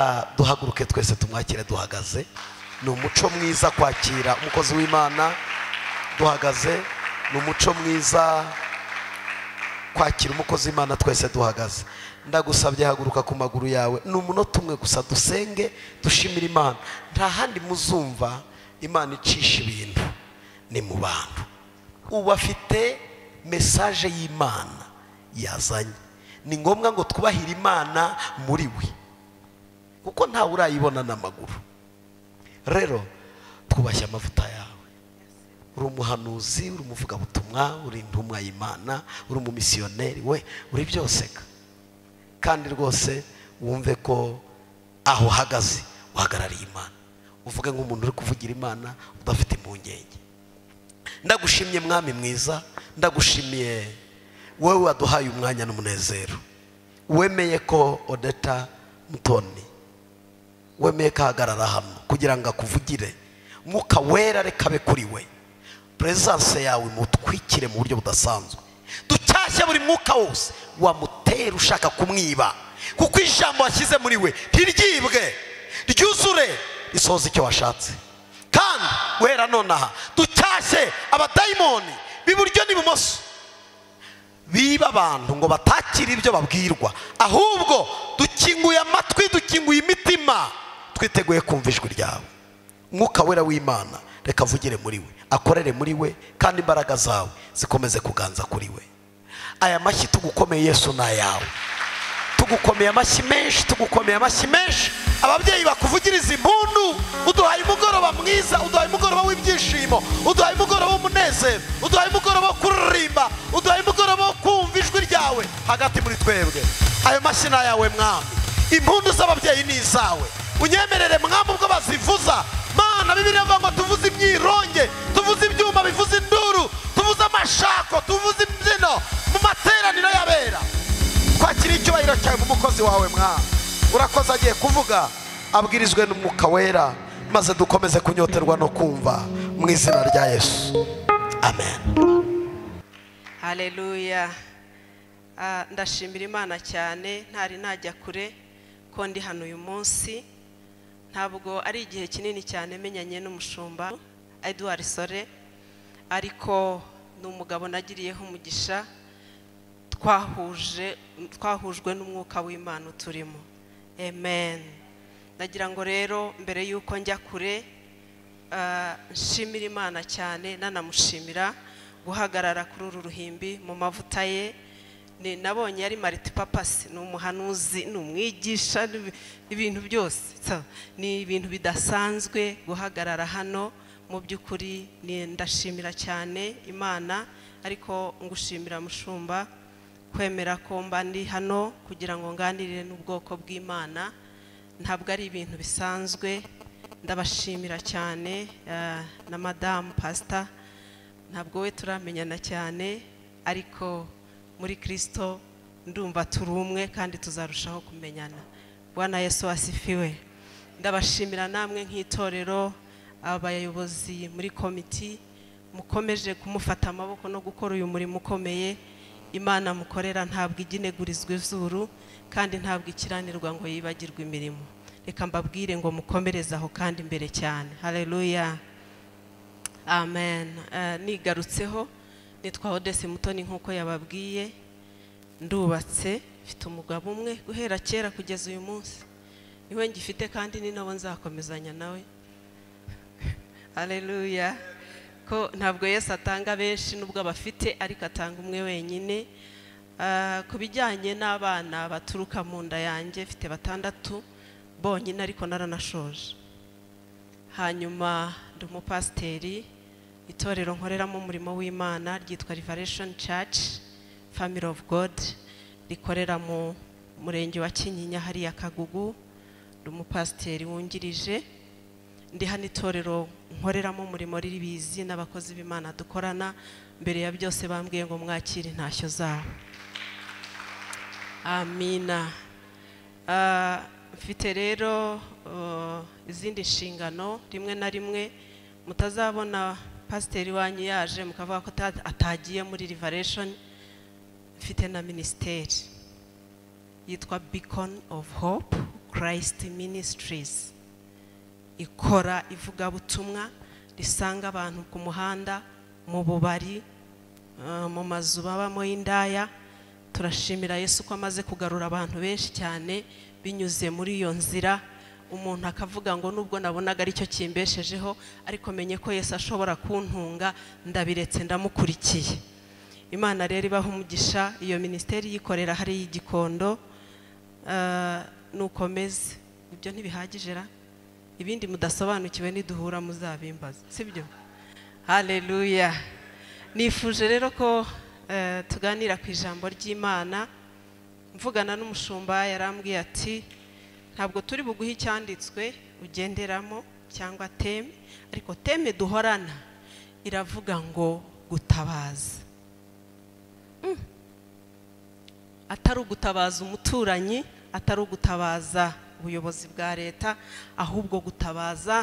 reka duhaguruke twese tumwakire duhagaze. Ni umuco mwiza kwakira umukozi w'Imana duhagaze. Ni umuco mwiza kwakira umukozi w'Imana twese duhagaze. Ndagusabye haguruka ku maguru yawe. Ni umunota umwe gusa dusenge dushimira Imana. Nta handi muzumva Imana icisha ibintu ni mu bantu. Ubu afite message y'Imana yazanye. Ni ngombwa ngo twubahire Imana muri we, kuko nta urayibona n'amaguru. Rero twubashye amavuta yawe. Uri umuhanuzi, uri umuvuga butumwa, uri intumwa y'Imana, uri umumisiyoneri, we uri byose. Kandi rwose wumve ko aho hagaze uhagarariye Imana. Uvuge nk'umuntu uri kuvugira Imana udafite impungenge. Ndagushimye mwami mwiza, ndagushimiye wowe waduhaye umwanya n'umunezero. Wemeye ko Odethe Mutoni, wemeye kahagarara hano kugira ngo akuvugire. Mwuka wera reka be kuri we. Presence yawe mutwikire mu buryo budasanzwe. Ducyashye buri mwuka wose wamutera ushaka kumwiba, kuko ijambo washyize muri we ntiryibwe, ryuzure risohoza icyo washatse. Kandi wera nonaha ducyashye abadayimoni b'iburyo n'ibumoso biba abantu ngo batakire ibyo babwirwa, ahubwo dukinguye amatwi, dukinguye imitima, twiteguye kumva ijwi ryawe. Mwuka wera w'Imana reka avugire muri we, akorere muri we, kandi imbaraga zawe zikomeze kuganza kuri we. Aya mashyi tugukomeye Yesu na yawe. Tugukomeye amashyi menshi, tugukomeye amashyi menshi. Ababyeyi bakuvugiriza impundu. Uduhaye umugoroba mwiza, uduhaye umugoroba w'ibyishimo, uduhaye umugoroba w'umunezero, uduhaye umugoroba wo kuririmba, uduhaye umugoroba wo kumva ijwi ryawe hagati muri twebwe. Ayo mashyi na yawe mwami. Impundu z'ababyeyi ni izawe. Unyemerere mwami ubwo bazivuza. Mana, Bibiliya ivuga ngo tuvuze imyironge, tuvuze ibyuma bivuze induru, tuvuze amashako, tuvuze imbyino mu materaniro y'abera. Kwakira icyubahiro cyawe mu mukozi wawe mwami. Urakoze agiye kuvuga, abwirizwe n'umwuka wera, maze dukomeze kunyoterwa no kumva mu izina rya Yesu. Amen. Haleluya. Ndashimira Imana cyane, ntari najya kure ko ndi hano uyu munsi. Ntabwo ari igihe kinini cyane menyanye n'umushumba Indwara Ikomeye, ariko ni umugabo nagiriyeho umugisha, twahujwe n'umwuka w'Imana turimo. Amen. Ndagira ngo rero mbere yuko njya kure nshimira Imana cyane, nanamushimira guhagarara kuri uru ruhimbi mu mavuta ye. Nabonye yari multipurpose, ni umuhanuzi, ni umwigisha, ibintu byose. Ni ibintu bidasanzwe guhagarara hano. Mu by'ukuri ndashimira cyane Imana, ariko ngushimira mushumba kwemera ko mba ndi hano kugira ngo nganirire n'ubwoko bw'Imana. Ntabwo ari ibintu bisanzwe. Ndabashimira cyane na Madame Pastor. Ntabwo we turamenyana cyane, ariko muri Kristo ndumva turi umwe kandi tuzarushaho kumenyana. Bwana Yesu asifiwe. Ndabashimira namwe nk'itorero, abayobozi muri komiti mukomeje kumufata amaboko no gukora uyu murimo ukomeye. Imana mukorera ntabwo iginegurizwa izuru, kandi ntabwo ikiranirwa ngo yibagirwe imirimo. Reka mbabwire ngo mukomereze aho kandi imbere cyane. Haleluya. Amen. Nigarutseho, nitwa Odethe Mutoni nk'uko yababwiye. Ndubatse, mfite umugabo umwe guhera kera kugeza uyu munsi. Niwe ngifite kandi ni nabo nzakomezanya nawe. Haleluya. Ko ntabwo Yesu atanga benshi nubwo abafite, ariko atanga umwe wenyine. Ku bijyanye n'abana baturuka mu nda yanjye, mfite 6 bonyine, ariko naranashoje. Hanyuma ndi umupasiteri, itorero nkoreramo umurimo w'Imana ryitwa Revelation Church Family of God, rikorera mu murenge wa Kinyinya hariya Kagugu. Ndi umupasiteri wungirije. Ndi hano itorero nkoreramo umurimo riribizi n'abakozi b'Imana dukorana. Mbere ya byose bambwiye ngo mwakire intashyo zabo. Amina. Mfite rero izindi nshingano. Rimwe na rimwe mutazabona pasiteri wanyu yaje mukavuga ko atagiye muri Revelation. Mfite na ministeri yitwa Beacon of Hope Christ Ministries ikora ivugabutumwa risanga abantu ku muhanda, mu bubari, mu mazu babamo y'indaya. Turashimira Yesu ko amaze kugarura abantu benshi cyane binyuze muri iyo nzira. Umuntu akavuga ngo nubwo nabonaga ari cyo kimbeshejeho, ariko menye ko Yesu ashobora kuntunga, ndabiretse ndamukurikiye. Imana rero ibaha umugisha. Iyo ministeri yikorera hari y'Igikondo. Nukomeze ibyo ntibihagije ra, ibindi mudasobanukiwe niduhura muzabimbaza, sibyo? Haleluya. Nifuje rero ko tuganira ku ijambo ry'Imana. Mvugana n'umushumba yarambwiye ati ntabwo turi buguhe icyanditswe ugenderamo cyangwa teme, ariko teme duhorana iravuga ngo gutabaza. Atari ugutabaza umuturanyi, atari ugutabaza ubuyobozi bwa leta, ahubwo gutabaza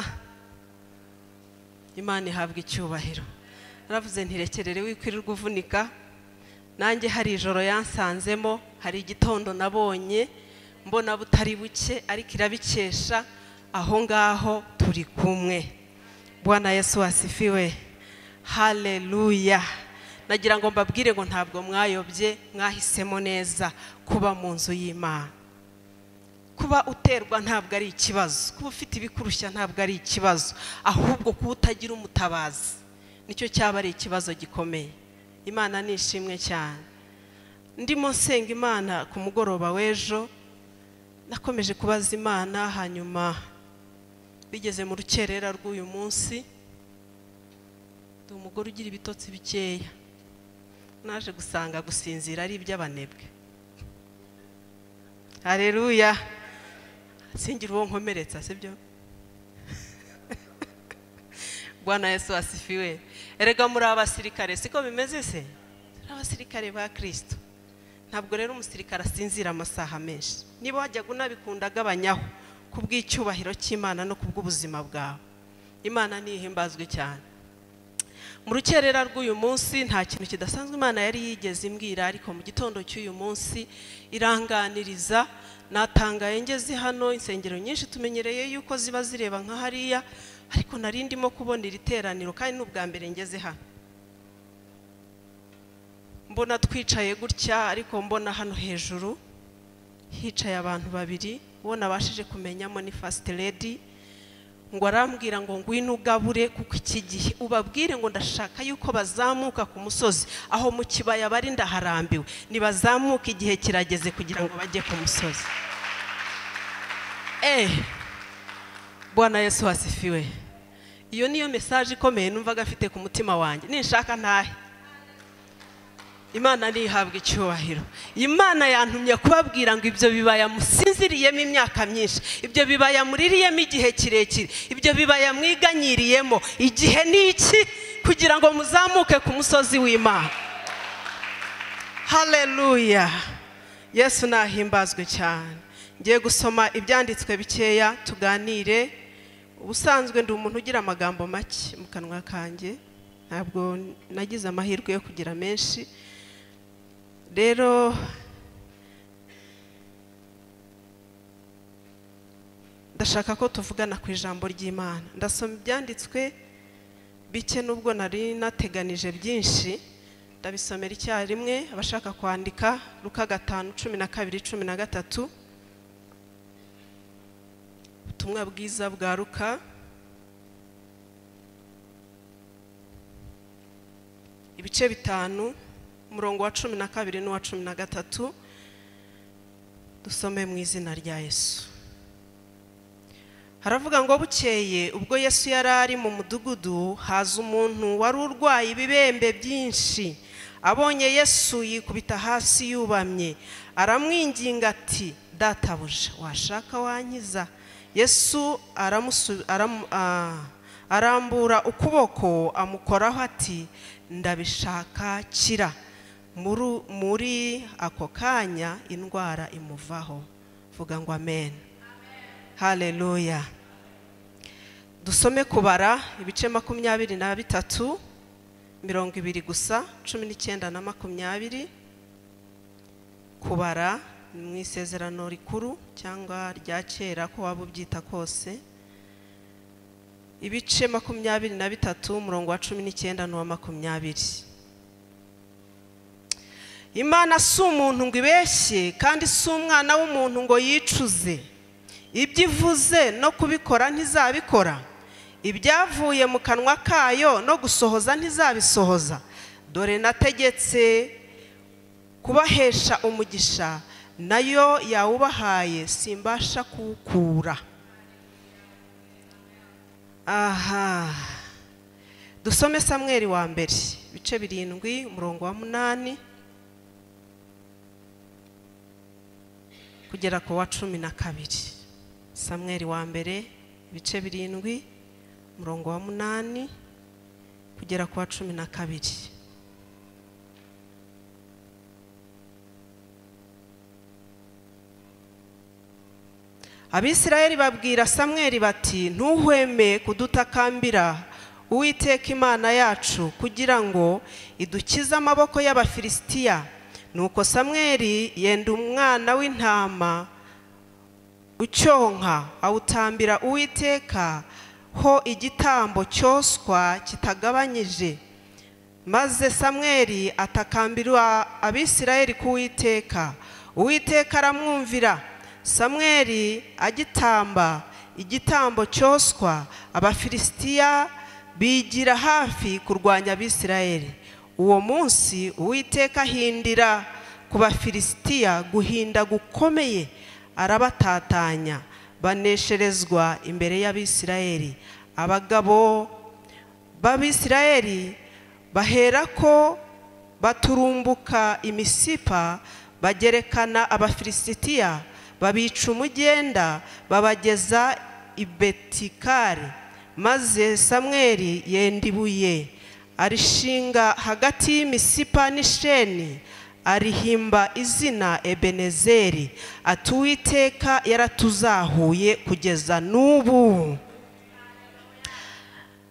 Imana ihabwa icyubahiro. Naravuze ntirekerere wikwirirwa uvunika. Nanjye hari ijoro yansanzemo, hari igitondo nabonye mbona butari buke, ariko irabikesha. Aho ngaho turi kumwe. Bwana Yesu asifiwe. Haleluya. Nagira ngo mbabwire ngo ntabwo mwayobye, mwahisemo neza kuba mu nzu y'Imana. Kuba uterwa ntabwo ari ikibazo, kuba ufite ibikurushya ntabwo ari ikibazo, ahubwo kuba utagira umutabazi nicyo cyaba ari ikibazo gikomeye. Imana nishimwe cyane. Ndimo nsenga Imana ku mugoroba w'ejo, nakomeje kubaza Imana, hanyuma bigeze mu rukerera rw'uyu munsi, ndi umugore ugira ibitotsi bikeya, naje gusanga gusinzira ari iby'abanebwe. Haleluya. Singira uwo nkomeretsa, sibyo? Bwana Yesu asifiwe. Erega muri abasirikare siko bimeze se? Abasirikare ba Kristo. Ntabwo rero umusirikare asinzira amasaha menshi. Niba wajyaga unabikunda agabanyaho kubw'icyubahiro cy'Imana no kubw'ubuzima bwawe. Imana nihimbazwe cyane. Mu rukerera rw'uyu munsi nta kintu kidasanzwe Imana yari yigeze imbwira, ariko mu gitondo cy'uyu munsi iranganiriza. Natangaye ngeze hano. Insengero nyinshi tumenyereye yuko ziba zireba nka hariya, ariko nari ndimo kubona iri teraniro kandi n'ubwa mbere ngeze hano. Mbona twicaye gutya, ariko mbona hano hejuru hicaye abantu babiri, uwo nabashije kumenyamo ni First Lady. Ngo arambwira ngo ngwino ugabure, kuko iki gihe ubabwire ngo ndashaka yuko bazamuka ku musozi, aho mu kibaya bari ndaharambiwe, nibazamuka igihe kirageze kugira ngo bajye ku musozi. Bwana Yesu asifiwe. Iyo niyo message ikomeye numvaga afite ku mutima wanjye. Ninshaka ntahe. Imana nihabwa icyubahiro. Imana yantumye kubabwira ngo ibyo bibaya musinziriyemo imyaka myinshi, ibyo bibaya muririyemo igihe kirekire, ibyo bibaya mwiganyiriyemo, igihe ni iki kugira ngo muzamuke ku musozi w'Imana. Haleluya. Yesu nahimbazwe cyane. Ngiye gusoma ibyanditswe bikeya tuganire. Ubusanzwe ndi umuntu ugira amagambo make mu kanwa kanjye, ntabwo nagize amahirwe yo kugira menshi. Rero ndashaka ko tuvugana ku ijambo ry'Imana. Ndasoma ibyanditswe bike nubwo nari nateganije byinshi, ndabisomera icyarimwe. Abashaka kwandika, Luka 5:12-13. Ubutumwa bwiza bwa Luka ibice 5, umurongo wa 12 n'uwa 13. Dusome mu izina rya Yesu. Haravuga ngo bukeye ubwo Yesu yari ari mu mudugudu, haza umuntu wari urwaye ibibembe byinshi. Abonye Yesu yikubita hasi yubamye, aramwinginga ati, databuja, washaka wankiza? Yesu arambura ukuboko amukoraho ati, ndabishaka, kira. Muri ako kanya indwara imuvaho. Vuga ngo amen. Haleluya. Dusome kubara ibice 23, 20 gusa, 19 na 20. Kubara mu isezerano rikuru cyangwa rya kera ko waba ubyita kose, ibice 23 umurongo wa 19 n'uwa 20. Imana si umuntu ngo ibeshye kandi si umwana w'umuntu ngo yicuze. Ibyo ivuze no kubikora ntizabikora, ibyavuye mu kanwa kayo no gusohoza ntizabisohoza. Dore nategetse kubahesha umugisha, nayo yawubahaye simbasha kuwukura. Aha, dusome Samweli wa mbere ibice 7 umurongo wa 8 kugera ku wa 12. Samweli wa mbere ibice 7 umurongo wa 8 kugera ku wa 12. Abisirayeli babwira Samweli bati, ntuhweme kudutakambira Uwiteka Imana yacu kugira ngo idukize amaboko y'Abafilisitiya. Nuko Samweli yenda umwana w'intama ucyonka awutambira Uwiteka ho igitambo cyoswa kitagabanyije. Maze Samweli atakambira Abisirayeli ku Uwiteka. Uwiteka aramwumvira. Samweli agitamba igitambo cyoswa, Abafilisitiya bigira hafi kurwanya Abisirayeli. Uwo munsi Uwiteka ahindira ku Bafilisitiya guhinda gukomeye, arabatatanya banesherezwa imbere y'Abisirayeli. Abagabo b'Abisirayeli baherako baturumbuka imisipa, bagerekana Abafilisitiya, babica umugenda babageza i Betikari. Maze Samweli yenda ibuye arishinga hagati y'imisipa n'Isheni, arihimba izina Ebenezeri, ati Uwiteka yaratuzahuye kugeza n'ubu.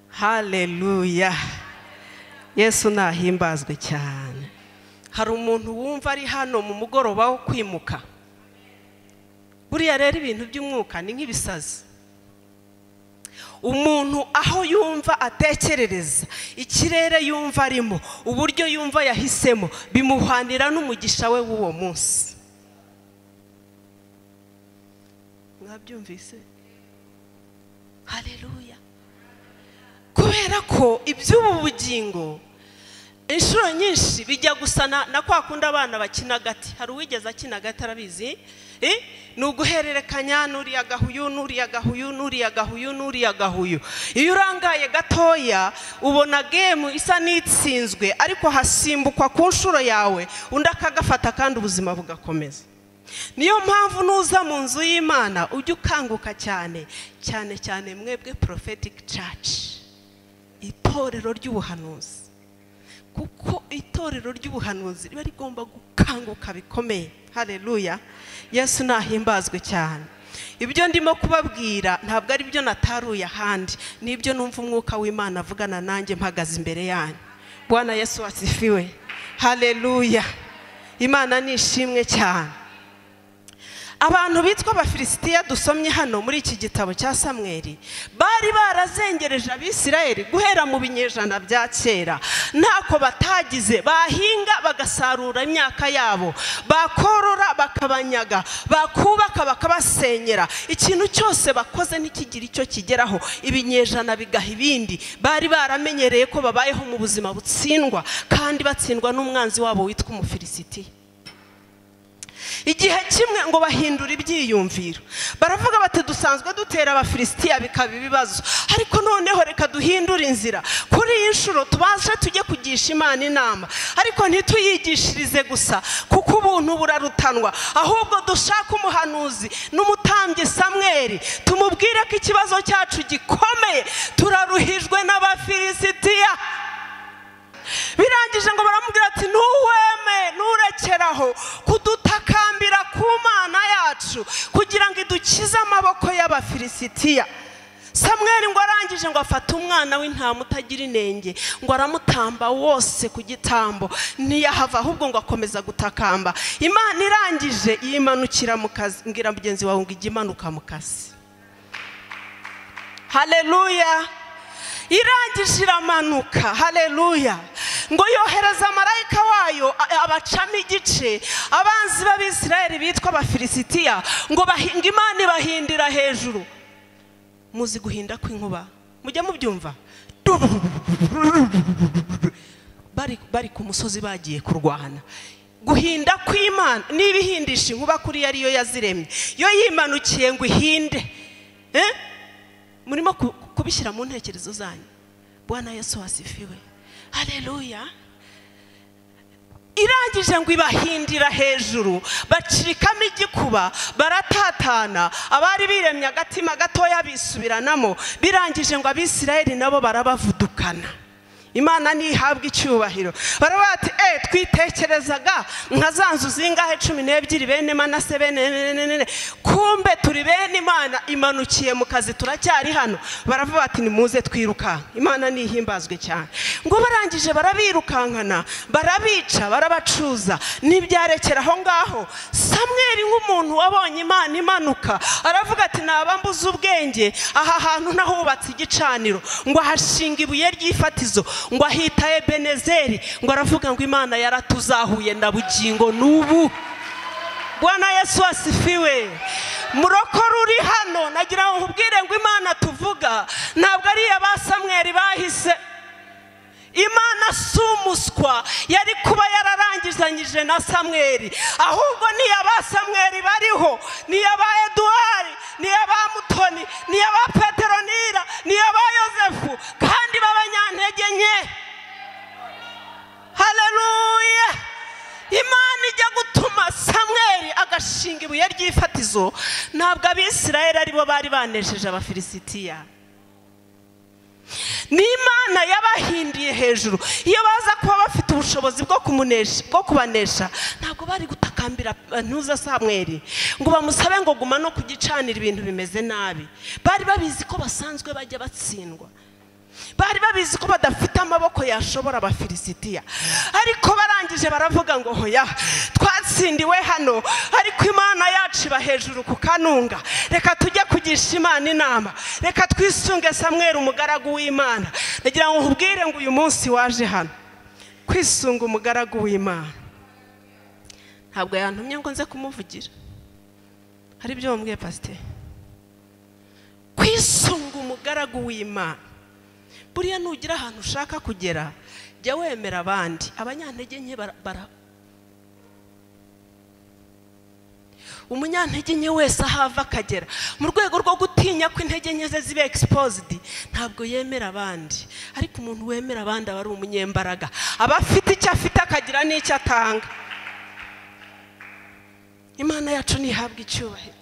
Haleluya, Yesu nahimbazwe cyane. Hari umuntu wumva ari hano mu mugoroba wo kwimuka. Buriya rero ibintu by'umwuka ni nk'ibisazi. Umuntu aho yumva atekerereza, ikirere yumva arimo, uburyo yumva yahisemo, bimuhwanira n'umugisha we w'uwo munsi. Mwabyumvise? Haleluya. Kubera ko iby'ubu bugingo inshuro nyinshi bijya gusana na kwa kunda abana bakina gati. Hari uwigeze akina gati arabizi? Ni uguhererekanya n'uriya gahuyu n'uriya gahuyu n'uriya gahuyu n'uriya gahuyu. Iyo urangaye gatoya ubona game isa n'itsinzwe, ariko hasimbukwa ku nshuro yawe undi akagafata kandi ubuzima bugakomeza. Niyo mpamvu nuza mu nzu y'Imana ujye ukanguka cyane cyane cyane mwebwe prophetic church, itorero ry'ubuhanuzi. Kuko itorero ry'ubuhanuzi riba rigomba gukanguka bikomeye. Haleluya, Yesu nahimbazwe cyane. Ibyo ndimo kubabwira ntabwo ari byo nataruye ahandi, nibyo numva umwuka w'Imana avugana nanjye mpagaze imbere yanyu. Bwana Yesu asifiwe. Haleluya, Imana nishimwe cyane. Abantu bitwa Abafilisitiya dusomye hano muri iki gitabo cya Samweli bari barazengereje Abisirayeli guhera mu binyejana bya kera. Ntako batagize, bahinga bagasarura imyaka yabo, bakorora bakabanyaga, bakubaka bakabasenyera. Ikintu cyose bakoze ntikigira icyo kigeraho, ibinyejana bigaha ibindi. Bari baramenyereye ko babayeho mu buzima butsindwa, kandi batsindwa n'umwanzi wabo witwa Umufilisitiya. Igihe kimwe ngo bahindura ibyiyumviro, baravuga bati dusanzwe dutera Abafilisitiya bikaba ibibazo, ariko noneho reka duhindure inzira. Kuri iyi nshuro tubaze tujye kugisha Imana inama, ariko ntituyigishirize gusa kuko ubuntu burarutanwa, ahubwo dushaka umuhanuzi n'umutambyi Samweli, tumubwire ko ikibazo cyacu gikomeye, turaruhijwe n'Abafilisitiya. Birangije ngo baramubwira ati ntuhweme nurekeraho kudutakambira ku Mana yacu kugira ngo idukize amaboko y'Abafilisitiya. Samweli ngo arangije ngo afata umwana w'intama utagira inenge ngo aramutamba wose ku gitambo, ntiyahava ahubwo ngo akomeza gutakamba. Imana irangije yimanukira mu kazi. Mbwira mugenzi wawe ngo ijye imanuka mu kazi. Haleluya. Irangije iramanuka. Haleluya. Ngo yohereza marayika wayo abacamo igice abanzi b'Abisirayeli bitwa Abafilisitiya, ngo bahinga Imana ibahindira hejuru. Muzi guhinda kw'inkuba, mujya mubyumva? Bari ku musozi bagiye kurwana. Guhinda kw'Imana n'ibihindisha inkuba kuri yariyo yaziremye, yo yimanukiye ngo ihinde. Murimo kubishyira mu ntekerezo zanyu. Bwana Yesu asifiwe. Haleluya. Irangije ngo ibahindira hejuru, bacirikamo igikuba, baratatana, abari biremye agatima gatoya bisubiranamo. Birangije ngo Abisirayeli nabo barabavudukana. Imana nihabwa icyubahiro. Barabati twitekerezaga nka zanzu zingahe 12 bene Manase bene kumbe turi bene Imana imanukiye mu kazi turacyari hano. Baravuga ati nimuze twiruka. Imana nihimbazwe cyane. Ngo barangije barabirukankana, barabica, barabacuza, nibyarekera aho ngaho. Samweli nk'umuntu wabonye Imana imanuka aravuga ati nabambuza ubwenge, aha hantu nahubatse igicaniro ngo hashinga ibuye ry'ifatizo, ngo ahita Ebenezeri, ngo aravuga ngo Imana yaratuzahuye na bugingo n'ubu. Bwana Yesu asifiwe. Murokore uri hano nagira ngo nkubwire ngo Imana tuvuga ntabwo ari aba Samweli bahise. Imana sumuswa yari kuba yararangizanyije na Samweli, ahubwo ni aba Samweli bariho, ni aba Edward, ni aba Mutoni, ni aba Petronira, ni aba Yosefu, kandi b'abanyantege nke. Haleluya. Imana ijya gutuma Samweli agashinga ibuye ry'ifatizo, ntabwo Abisirayeli aribo bari banesheje Abafilisitiya. Ni Imana yabahindiye hejuru. Iyo baza kuba bafite ubushobozi bwo kubanesha, ntabwo bari gutakambira ntuza Samweli ngo bamusabe ngo guma no kugicanira ibintu bimeze nabi. Bari babizi ko basanzwe bajya batsindwa. Bari babizi ko badafite amaboko yashobora Abafilisitiya. Ariko barangije baravuga ngo hoya twatsindiwe hano, ariko Imana yacu iba hejuru ku kanunga. Reka tujye kugisha Imana inama, reka twisunge Samweli umugaragu w'Imana. Nagira ngo nkubwire ngo uyu munsi waje hano kwisunga umugaragu w'Imana. Ntabwo yantumye ngo nze kumuvugira. Hari ibyo wambwiye pastor? Kwisunga umugaragu w'Imana. Buriya nugira ahantu ushaka kugera, jya wemera abandi. Abanyantege nke umunyantege nke wese ahava akagera mu rwego rwo gutinya ko intege nke ze zibe exposed, ntabwo yemera abandi. Ariko umuntu wemera abandi aba ari umunyembaraga, aba afite icyo afite akagira n'icyo atanga. Imana yacu nihabwa icyubahiro.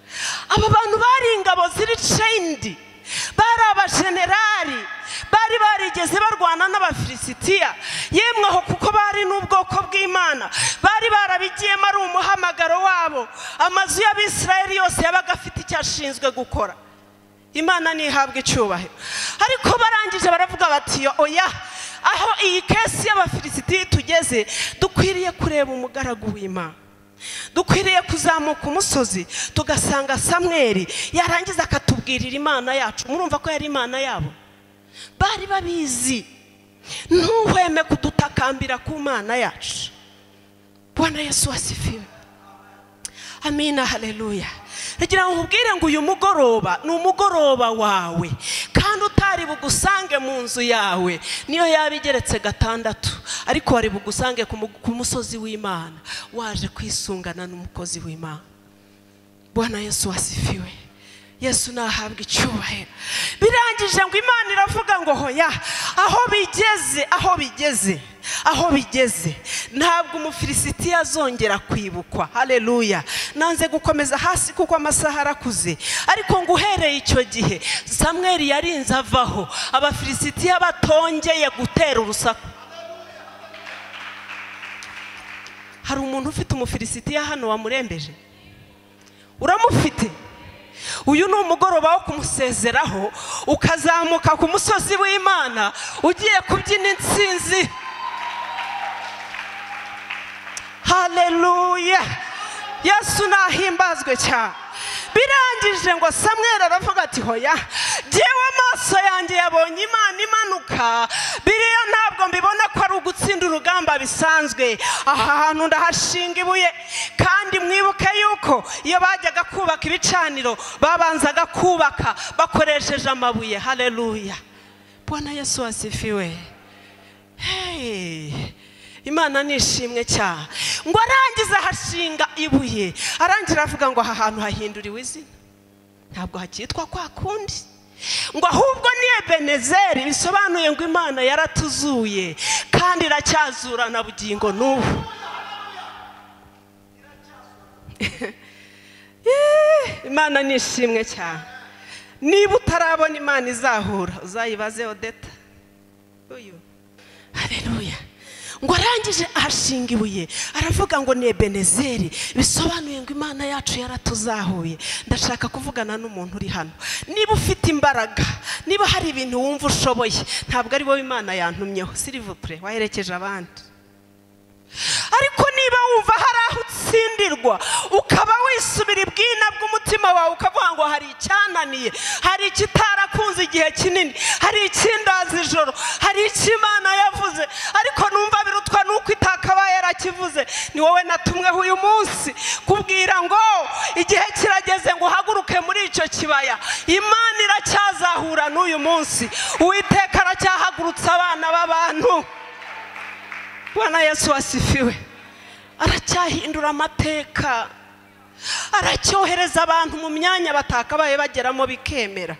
Aba bantu bari ingabo ziri trained, bari abajenerali, bari barigeze barwana n'Abafilisitiya. Yemwe aho kuko bari n'ubwoko bw'Imana, bari barabigiyemo ari umuhamagaro wabo. Amazu y'Abisirayeli yose yabaga afite icyo ashinzwe gukora. Imana nihabwa icyubahiro. Ariko barangije baravuga bati oya, aho iyi kesi y'Abafilisitiya tugeze, dukwiriye kureba umugaragu w'Imana. Dukwiriye kuzamuka umusozi tugasanga Samweli yarangiza akatubwirira Imana yacu. Murumva ko yari Imana yabo. Bari babizi. Ntuhweme kudutakambira ku Mana yacu. Bwana Yesu asifiwe. Amina. Haleluya. Nagira ngo nkubwire ngo uyu mugoroba ni umugoroba wawe, kandi utari bugusange mu nzu yawe niyo yabigeretse 6, ariko wari bugusange ku musozi w'Imana waje kwisungana n'umukozi w'Imana. Bwana Yesu asifiwe. Yesu nahabwa icyubahiro. Birangije ngo Imana iravuga ngo hoya, aho bigeze ntabwo Umufilisitiya azongera kwibukwa. Haleluya. Nanze gukomeza hasi kuko amasaha arakuze, ariko ngo uhereye icyo gihe Samweli yarinze avaho, Abafilisitiya batongeye gutera urusaku. Hari umuntu ufite Umufilisitiya hano wamurembeje? Uramufite? uyu ni umugoroba wo kumusezeraho ukazamuka ku musozi w'Imana ugiye kubyina intsinzi. Haleluya, Yesu nahimbazwe cyane. Birangije ngo Samweli aravuga ati hoya, jewe amaso yanjye yabonye Imana imanuka, biriya ntabwo mbibona ko ari ugutsinda urugamba bisanzwe. Aha hantu ndahashinga ibuye, kandi mwibuke yuko iyo bajyaga kubaka ibicaniro babanzaga kubaka bakoresheje amabuye. Haleluya, Bwana Yesu asifiwe. Hey, Imana nishimwe cyane. Ngo arangiza hashinga ibuye, arangira avuga ngo aha hantu hahinduriwe izina, ntabwo hakitwa kwa kundi, ngo ahubwo ni Ebenezeri, bisobanuye ngo Imana yaratuzuye kandi iracyazura na bugingo n'ubu. Imana nishimwe cyane. Niba utarabona Imana izahura, uzayibaze Odethe uyu. Haleluya. Ngo arangije ahashinga ibuye, aravuga ngo ni Ebenezeri, bisobanuye ngo Imana yacu yaratuzahuye. Ndashaka kuvugana n'umuntu uri hano. Niba ufite imbaraga, niba hari ibintu wumva ushoboye, ntabwo ari wowe Imana yantumyeho, s'il vous plaît, waherekeje abandi. Ariko niba wumva hari aho utsindirwa, ukaba wisubira ibwina bw'umutima wawe ukavuga ngo hari icyananiye, hari ikitarakunze igihe kinini, hari ikindaza ijoro, hari Imana yavuze ariko numva birutwa nuko itakabaye yarakivuze, ni wowe natumweho uyu munsi kubwira ngo igihe kirageze ngo uhaguruke muri icyo kibaya. Imana iracyazahura n'uyu munsi, Uwiteka aracyahagurutsa abana b'abantu. Bwana Yesu asifiwe. Aracyahindura amateka, aracyohereza abantu mu myanya batakabaye bageramo bikemera.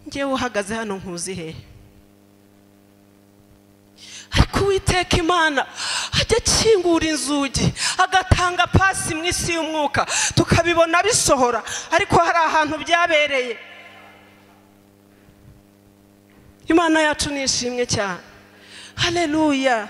Ngewe uhagaze hano nkuzi he? Ariko Uwiteka Imana ajya akingura inzugi, agatanga pasi mu isi y'umwuka, tukabibona bisohora. Ariko hari ahantu byabereye. Imana yacu nishimwe cyane. Haleluya.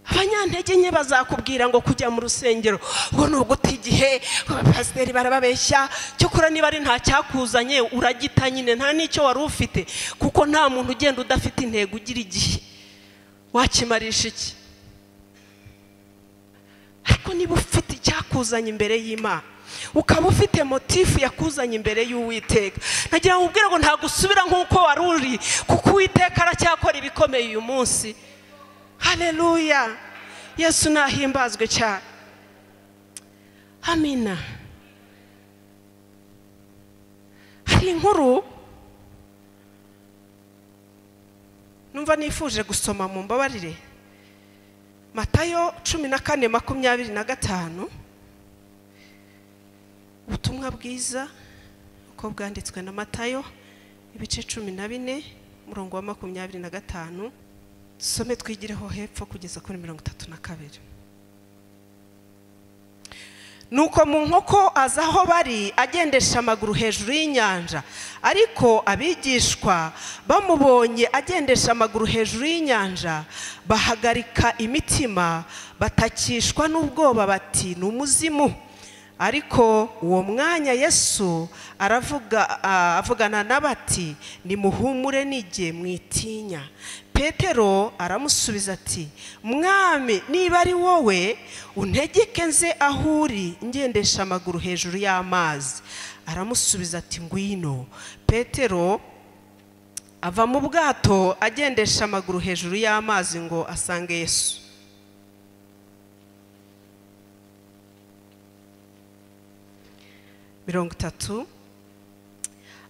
Abanyantege nke bazakubwira ngo kujya mu rusengero ngo nuguta igihe, abapasiteri barababeshya. Cyokora niba ari nta cyakuzanye uragita nyine, nta n'icyo wari ufite, kuko nta muntu ugenda udafite intego ugira igihe. Wakimarisha iki? Ariko niba ufite icyakuzanye imbere y'Imana, ukaba ufite motifu yakuzanye imbere y'Uwiteka, nagira ngo ubwire ngo nta gusubira nk'uko wari uri, kuko Uwiteka aracyakora ibikomeye uyu munsi. Haleluya, Yesu nahimbazwe cyane. Amina. Hari inkuru numva nifuje gusoma, mu mbabarire. Matayo 14:25, ubutumwa bwiza uko bwanditswe na Matayo, ibice 14 umurongo wa 25. Some twigireho hepfo kugeza kuri 32. Nuko mu nkoko azaho bari agendesha amaguru hejuru y'inyanja, ariko abigishwa bamubonye agendesha amaguru hejuru y'inyanja bahagarika imitima, batakishwa n'ubwoba bati ni umuzimu. Ariko uwo mwanya Yesu avugana nabati nimuhumure nijye mwitinya. Petero aramusubiza ati Mwami, niba ari wowe untegeke nze aho uri ngendesha amaguru hejuru y'amazi. Aramusubiza ati ngwino. Petero ava mu bwato agendesha amaguru hejuru y'amazi ngo asange Yesu. Mirongo 3.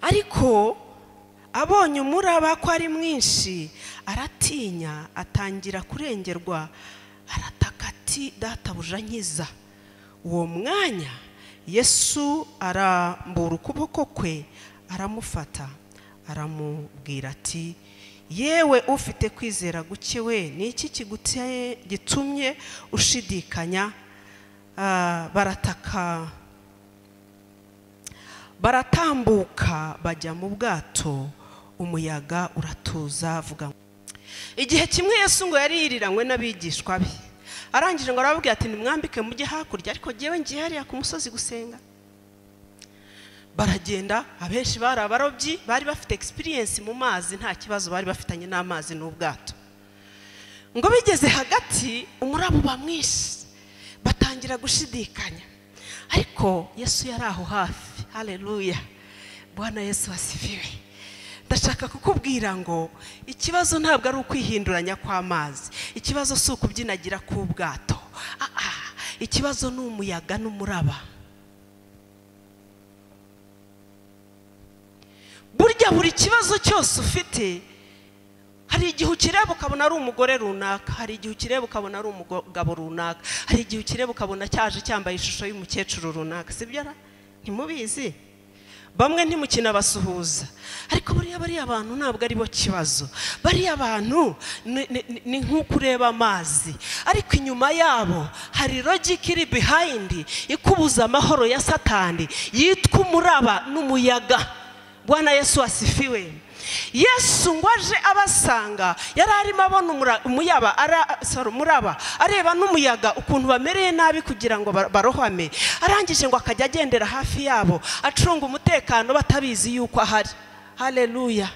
Ariko abonye umuraba ko ari mwinshi aratinya, atangira kurengerwa, arataka ati databuja nkiza. Uwo mwanya Yesu arambura ukuboko kwe, aramufata, aramubwira ati yewe ufite kwizera guke we, ni iki kiguteye gitumye ushidikanya? Baratambuka bajya mu bwato, umuyaga uratuza. Avuga igihe kimwe Yesu ngo yari yiriranywe n'abigishwa be, arangije ngo arababwira ati nimwambike mujye hakurya, ariko jyewe ngiye hariya ku musozi gusenga. Baragenda, abenshi bari abarobyi, bari bafite experience mu mazi, nta kibazo bari bafitanye n'amazi n'ubwato. Ngo bigeze hagati umuraba bamwishe, batangira gushidikanya, ariko Yesu yari aho hafi. Haleluya, Bwana Yesu asifiwe. Ndashaka kukubwira ngo ikibazo ntabwo ari ukwihinduranya kw'amazi, ikibazo si ukubyinagira k'ubwato, ikibazo ni umuyaga n'umuraba. Burya buri kibazo cyose ufite, hari igihe ukireba ukabona ari umugore runaka, hari igihe ukireba ukabona ari umugabo runaka, hari igihe ukireba ukabona cyaje cyambaye ishusho y'umukecuru runaka. Sibyo ra? Ntimubizi? Bamwe ntimukina basuhuza, ariko bariya abantu ntabwo ari bo kibazo. Bariya abantu ni nk'ukureba amazi, ariko inyuma yabo hari logic iri behind ikubuza amahoro ya Satani, yitwa umuraba n'umuyaga. Bwana Yesu asifiwe. Yesu ngo aje abasanga, yari arimo abona umuraba, areba n'umuyaga ukuntu bamereye nabi kugira ngo barohame. Arangije ngo akajya agendera hafi yabo, acunga umutekano batabizi yuko ahari. Haleluya,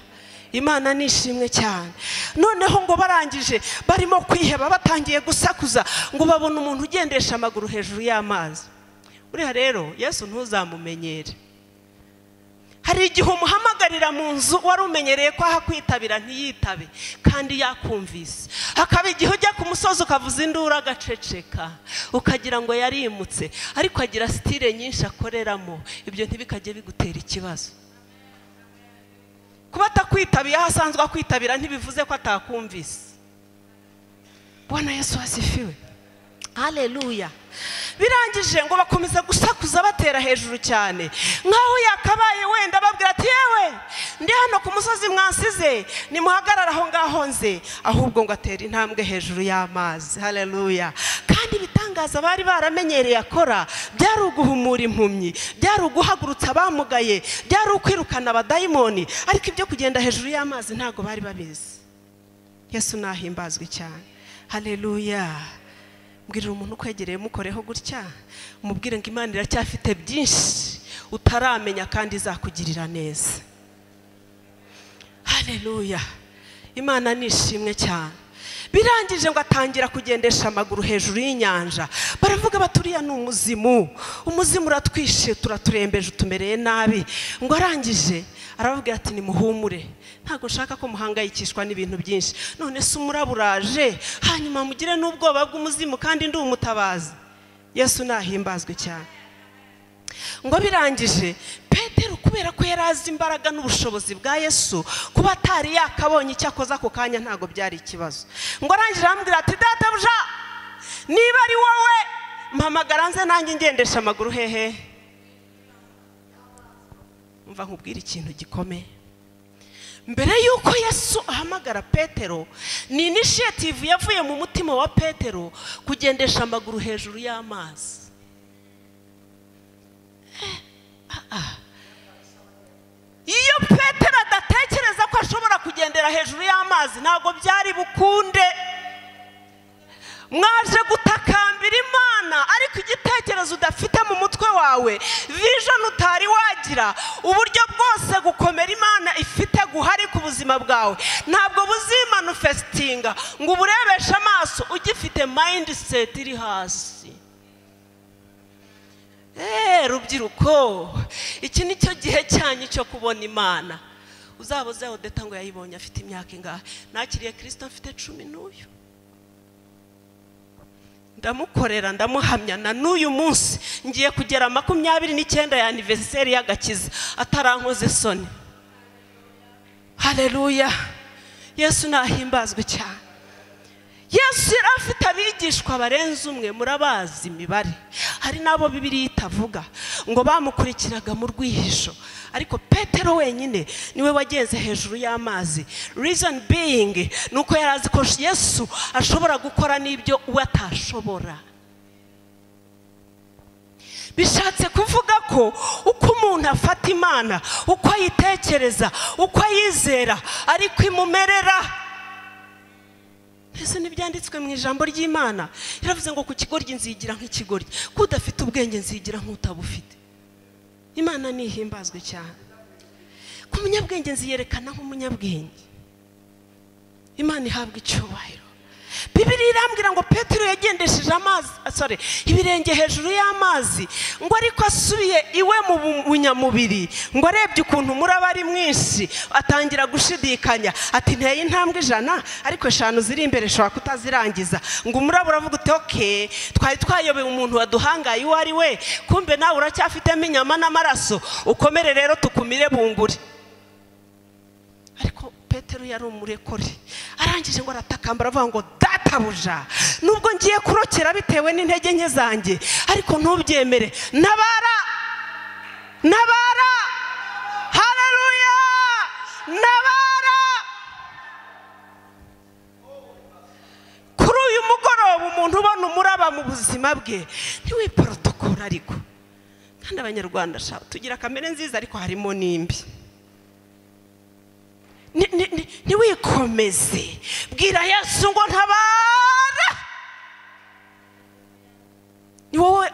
Imana nishimwe cyane. Noneho ngo barangije barimo kwiheba, batangiye gusakuza, ngo babona umuntu ugendesha amaguru hejuru y'amazi. Uriya rero Yesu ntuzamumenyere. Hari igihe umuhamagarira mu nzu wari umenyereye ko ahakwitabira ntiyitabe kandi yakumvise. Hakaba igihe ujya ku musozi ukavuza induru agaceceka, ukagira ngo yarimutse, ariko agira style nyinshi akoreramo. Ibyo ntibikajye bigutera ikibazo. Kuba atakwitabiye ahasanzwe akwitabira ntibivuze ko atakumvise. Bwana Yesu asifiwe. Haleluya. Birangije ngo bakomeza gusakuza batera hejuru cyane, nkaho yakabaye wenda babwira ati yewe ndi hano ku musozi mwansize, nimuhagarara aho ngaho nze. Ahubwo ngo atera intambwe hejuru y'amazi. Haleluya. Kandi bitangaza bari baramenyereye akora, byari uguhumura impumyi, byari uguhagurutsa abamugaye, byari ukwirukana abadayimoni, ariko ibyo kugenda hejuru y'amazi ntago bari babizi. Yesu nahimbazwe cyane. Haleluya. Mbwirira umuntu kwegereye mukoreho gutya, umubwire ngo Imana iracyafite byinshi utaramenya kandi izakugirira neza. Haleluya, Imana nishimwe cyane. Birangije ngo atangira kugendesha amaguru hejuru y'inyanja. Baravuga baturiya ni umuzimu, umuzimu uratwishe, turaturembeje, utumereye nabi. Ngo arangije arababwira ati nimuhumure, ntago nshaka ko muhangayikishwa n'ibintu byinshi. None se umuraba uraje, hanyuma mugire n'ubwoba bw'umuzimu kandi ndi umutabazi. Yesu nahimbazwe cyane. Ngo birangije Petero kubera ko yarazi imbaraga n'ubushobozi bwa Yesu, kuba atari yakabonye icyakoza ako kanya ntago byari ikibazo. Ngo arangije arambwira ati databuja, niba ari wowe mpamagara nze nanjye ngendesha amaguru hehe. Umva nkubwira ikintu gikomeye. Mbere yuko Yesu ahamagara Petero, ni initiative yavuye mu mutima wa Petero kugendesha amaguru hejuru y'amazi. Iyo Petero adatekereza ko ashobora kugendera hejuru y'amazi ntabwo byari bukunde. Mwaje gutakambira Imana, ariko igitekerezo udafite mu mutwe wawe, vision utari wagira, uburyo bwose gukomera Imana ifite guhari ku buzima bwawe ntabwo buzimanifestinga ngo uburebeshe amaso ugifite mindset iri hasi. Rubyiruko, iki ni cyo gihe cyanyu cyo kubona Imana. Uzaboze Odethe ngo yayibonye afite imyaka ingahe? Nakiriye Kristo mfite 11. Ndamukorera, ndamuhamya, na n'uyu munsi ngiye kugera 29 ya anniversaire y'agakiza atarankoze soni. Haleluya, Yesu nahimbazwe cyane. Yesu yari afite abigishwa barenze umwe, murabazi imibare. Hari nabo Bibiliya itavuga ngo bamukurikiraga mu rwihisho, ariko Petero wenyine niwe wagenze hejuru y'amazi. Reason being nuko yarazi ko Yesu ashobora gukora n'ibyo we atashobora. Bishatse kuvuga ko uko umuntu afata Imana, uko ayitekereza, uko ayizera, ariko imumerera. Ese nibyo byanditswe mu ijambo ry'Imana. Yaravuze ngo ku kigoryi nzigira nk'ikigoryi, kudafite ubwenge nzigira nk'utabufite. Imana nihimbazwe cyane. Ku munyabwenge nziyerekana nk'umunyabwenge. Imana ihabwa icyubahiro. Bibiliya irambwira ngo Petero yagendesheje ibirenge hejuru y'amazi, ngo ariko asubiye iwe mu bunyamubiri, ngo arebye ukuntu muraba ari mwinshi, atangira gushidikanya ati nteye intambwe 100 ariko 5 ziri imbere shobora kutazirangiza. Ngo umuraba uravuga uti okay, twari twayobewe umuntu waduhangaye uwo ari we, kumbe nawe uracyafitemo inyama n'amaraso, ukomere rero tukumire bunguri. Ariko Petero yari umurekore, arangije ngo aratakamba aravuga ngo databuja, nubwo ngiye kurokera bitewe n'intege nke zanjye, ariko ntubyemere, nabara. Haleluya, nabara. Kuri uyu mugoroba umuntu ubona umuraba mu buzima bwe ntiwiprotokora, ariko kandi abanyarwanda tugira kamere nziza ariko harimo nimbi. Niwikomeze, bwira Yesu ngo ntabara.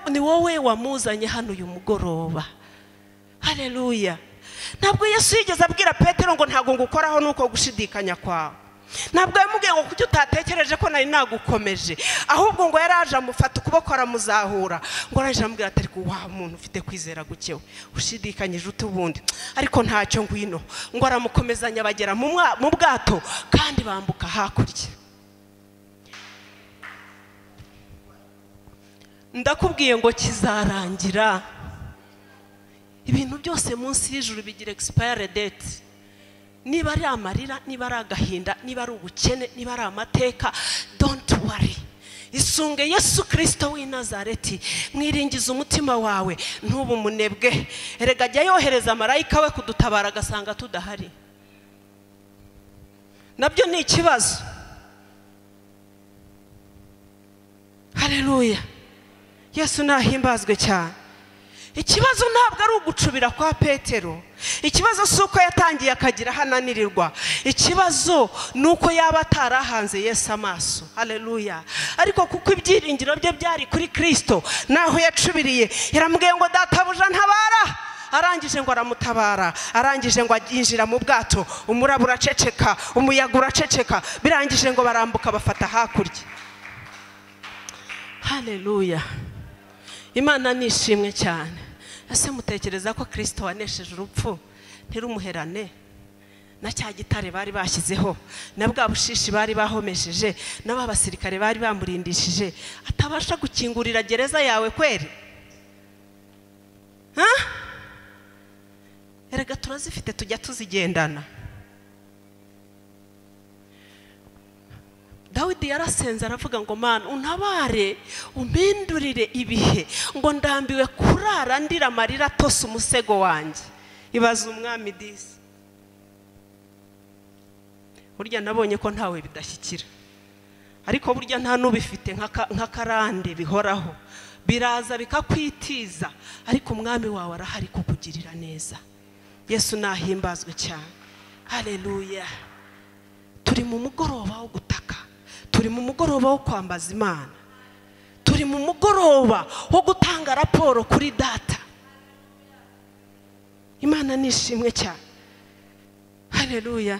Ni wowe wamuzanye hano uyu mugoroba. Haleluya. Ntabwo Yesu yigeze abwira Petero ngo ntago ngukoraho nuko gushidikanya kwawe. Ntabwo yamubwiye ngo kuki utatekereje ko nari nagukomeje, ahubwo ngo yaraje amufata ukuboko aramuzahura, ngo araje amubwira ati ariko wa muntu ufite kwizera gukewe, ushidikanyije utubundi, ariko ntacyo ngwino. Ngo aramukomezanya bagera mu bwato kandi bambuka hakurya. Ndakubwiye ngo kizarangira. Ibintu byose munsi y'ijuru bigira expire date. Niba ari amarira, niba ari agahinda, niba ari ubukene, niba ari amateka, don't worry. Isunge Yesu Kristo w'i Nazareti, mwiringiza umutima wawe, ntubu umunebwe. Erega ajya yohereza marayika we kudutabara agasanga tudahari. Nabyo ni ikibazo. Haleluya. Yesu nahimbazwe cyane. Ikibazo ntabwo ari ugucubira kwa Petero. Ikibazo suko yatangiye akagira hananirirwa. Ikibazo nuko yaba atarahanze Yesu amaso. Haleluya. Ariko kuko ibyiringiro bye byari kuri Kristo, naho yacubiriye yaramubwiye ngo databuja ntabara. Arangije ngo aramutabara, arangije ngo yinjira mu bwato, umuraba uraceceka, umuyaga uraceceka, birangije ngo barambuka bafata hakurya. Haleluya. Imana nishimwe cyane. Ese mutekereza ko Kristo wanesheje urupfu ntirumuherane na cya gitare bari bashyizeho, na bwa bushishi bari bahomejeje, n'aba basirikare bari bamurindishije, atabasha gukingurira gereza yawe kweri? Erega turazifite tujya tuzigendana. Dawidi yarasenze aravuga ngo Mana untabare, umpindurire ibihe, ngo ndambiwe kurara ndira amarira atose umusego wanjye. Ibaza umwami disi. Burya nabonye ko ntawe bidashyikira, ariko burya nta n'ubifite nk'akarande bihoraho, biraza bikakwitiza, ariko umwami wawe arahari kukugirira neza. Yesu nahimbazwe cyane. Haleluya. Turi mu mugoroba wo gutaka, turi mu mugoroba wo kwambaza Imana, turi mu mugoroba wo gutanga raporo kuri data. Imana nishimwe cyane. Haleluya.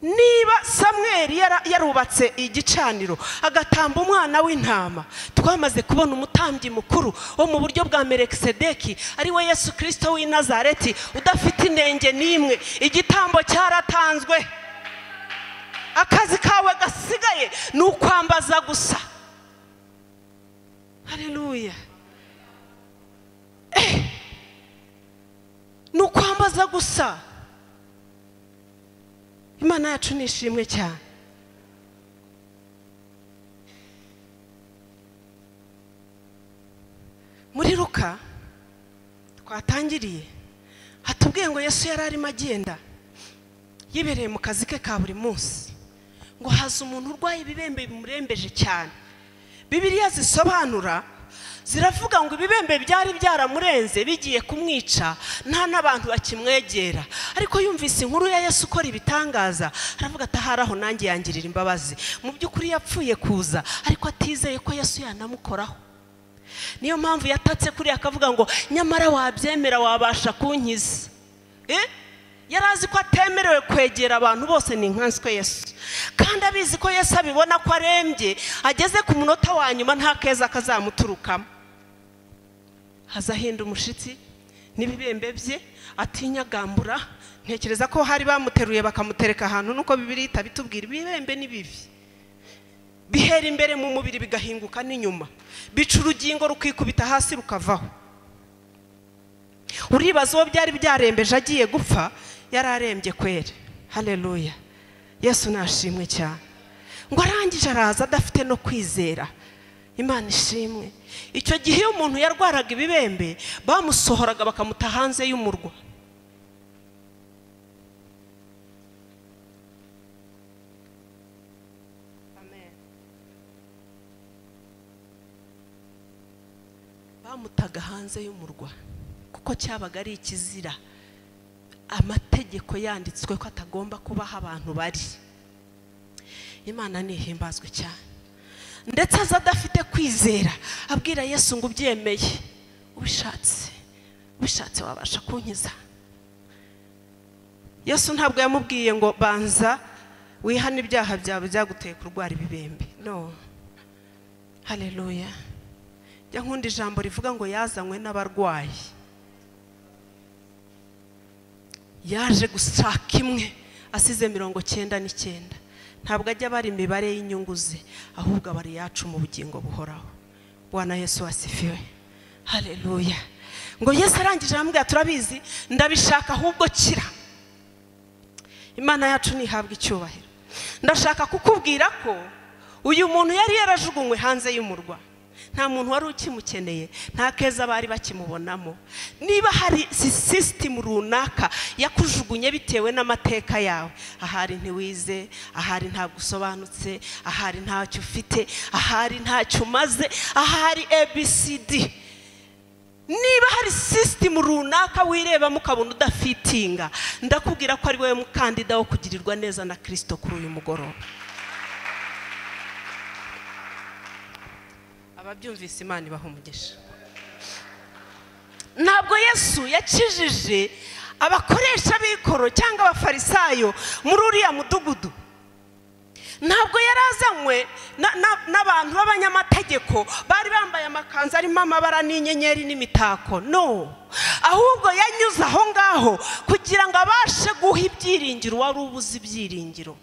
Niba Samweli yarubatse igicaniro agatamba umwana w'intama, twamaze kubona umutambyi mukuru wo mu buryo bwa Melekisedeki, ari we Yesu Kristo w'i Nazareti, udafite inenge n'imwe. Igitambo cyaratanzwe, akazi kawe gasigaye ni ukwambaza gusa. Haleluya. Ni ukwambaza gusa. Imana yacu nishimwe cyane. Muri Luka twatangiriye hatubwiye ngo Yesu yari arimo agenda yibereye mu kazi ke ka buri munsi, ngo haza umuntu urwaye ibibembe bimurembeje cyane. Bibiliya zisobanura ziravuga ngo ibibembe byari byaramurenze bigiye kumwica nta n'abantu bakimwegera, ariko yumvise inkuru ya Yesu ukora ibitangaza aravuga ati aharaho nanjye yangirira imbabazi. Mu by'ukuri yapfuye kuza ariko atizeye ko Yesu yanamukoraho. Niyo mpamvu yatatse kuri akavuga ngo nyamara wabyemera wabasha kunkiza. Yarazi ko atemerewe kwegera abantu bose ni nkanswe Yesu, kandi abizi ko Yesu abibona ko arembye ageze ku munota wa nyuma nta keza kazamuturukamo. Hazahinda umushitsi n'ibibembe bye atinyagambura. Ntekereza ko hari bamuteruye bakamutereka ahantu nuko Bibiliya itabitubwira. Ibibembe ni bibi, bihera imbere mu mubiri bigahinguka n'inyuma, bica urugingo rukikubita hasi rukavaho. Uribaza uwo byari byarembeje agiye gupfa, yararembye kwere. Haleluya, Yesu nashimwe cyane. Ngo arangije araza adafite no kwizera. Imana ishimwe. Icyo gihe iyo umuntu yarwaraga ibibembe bamusohoraga bakamuta hanze y'umurwa. Amen. Bamutaga hanze y'umurwa kuko cyabaga ari ikizira, amategeko yanditswe ko atagomba kubaho abantu bari. Imana nihimbazwe cyane. Ndetse aza adafite kwizera abwira Yesu ngo ubyemeye, ubishatse wabasha kunkiza. Yesu ntabwo yamubwiye ngo banza wihane ibyaha byawe byaguteye kurwara ibibembe. No. Haleluya. Jya nkunda ijambo rivuga ngo yazanywe n'abarwayi. Yaje gushaka imwe asize 99. Ntabwo ajya bari imibare y'inyungu ze, ahubwo abari yacu mu bugingo buhoraho. Bwana Yesu asifiwe. Haleluya. Ngo Yesu arangije arambwira turabizi ndabishaka ahubwo kira. Imana yacu nihabwa icyubahiro. Ndashaka kukubwira ko uyu muntu yari yarajugunywe hanze y'umurwa. Nta muntu wari ukimukeneye, nta keza bari bakimubonamo. Niba hari system runaka yakujugunye bitewe n'amateka yawe, ahari ntiwize, ahari nta gusobanutse, ahari ntacyo ufite, ahari ntacyo umaze, ahari ABCD. Niba hari system runaka wirebamo ukabona udafitinga, ndakubwira ko ari wowe mukandida wo kugirirwa neza na Kristo kuri uyu mugoroba. Ababyumvise Imana ibaha umugisha. Ntabwo Yesu yakijije abakoresha b'ikoro cyangwa abafarisayo muri uriya mudugudu. Ntabwo yarazanywe n'abantu b'abanyamategeko bari bambaye amakanzu arimo amabara n'inyenyeri n'imitako. No, ahubwo yanyuze aho ngaho kugira ngo abashe guha ibyiringiro wari ubuze ibyiringiro.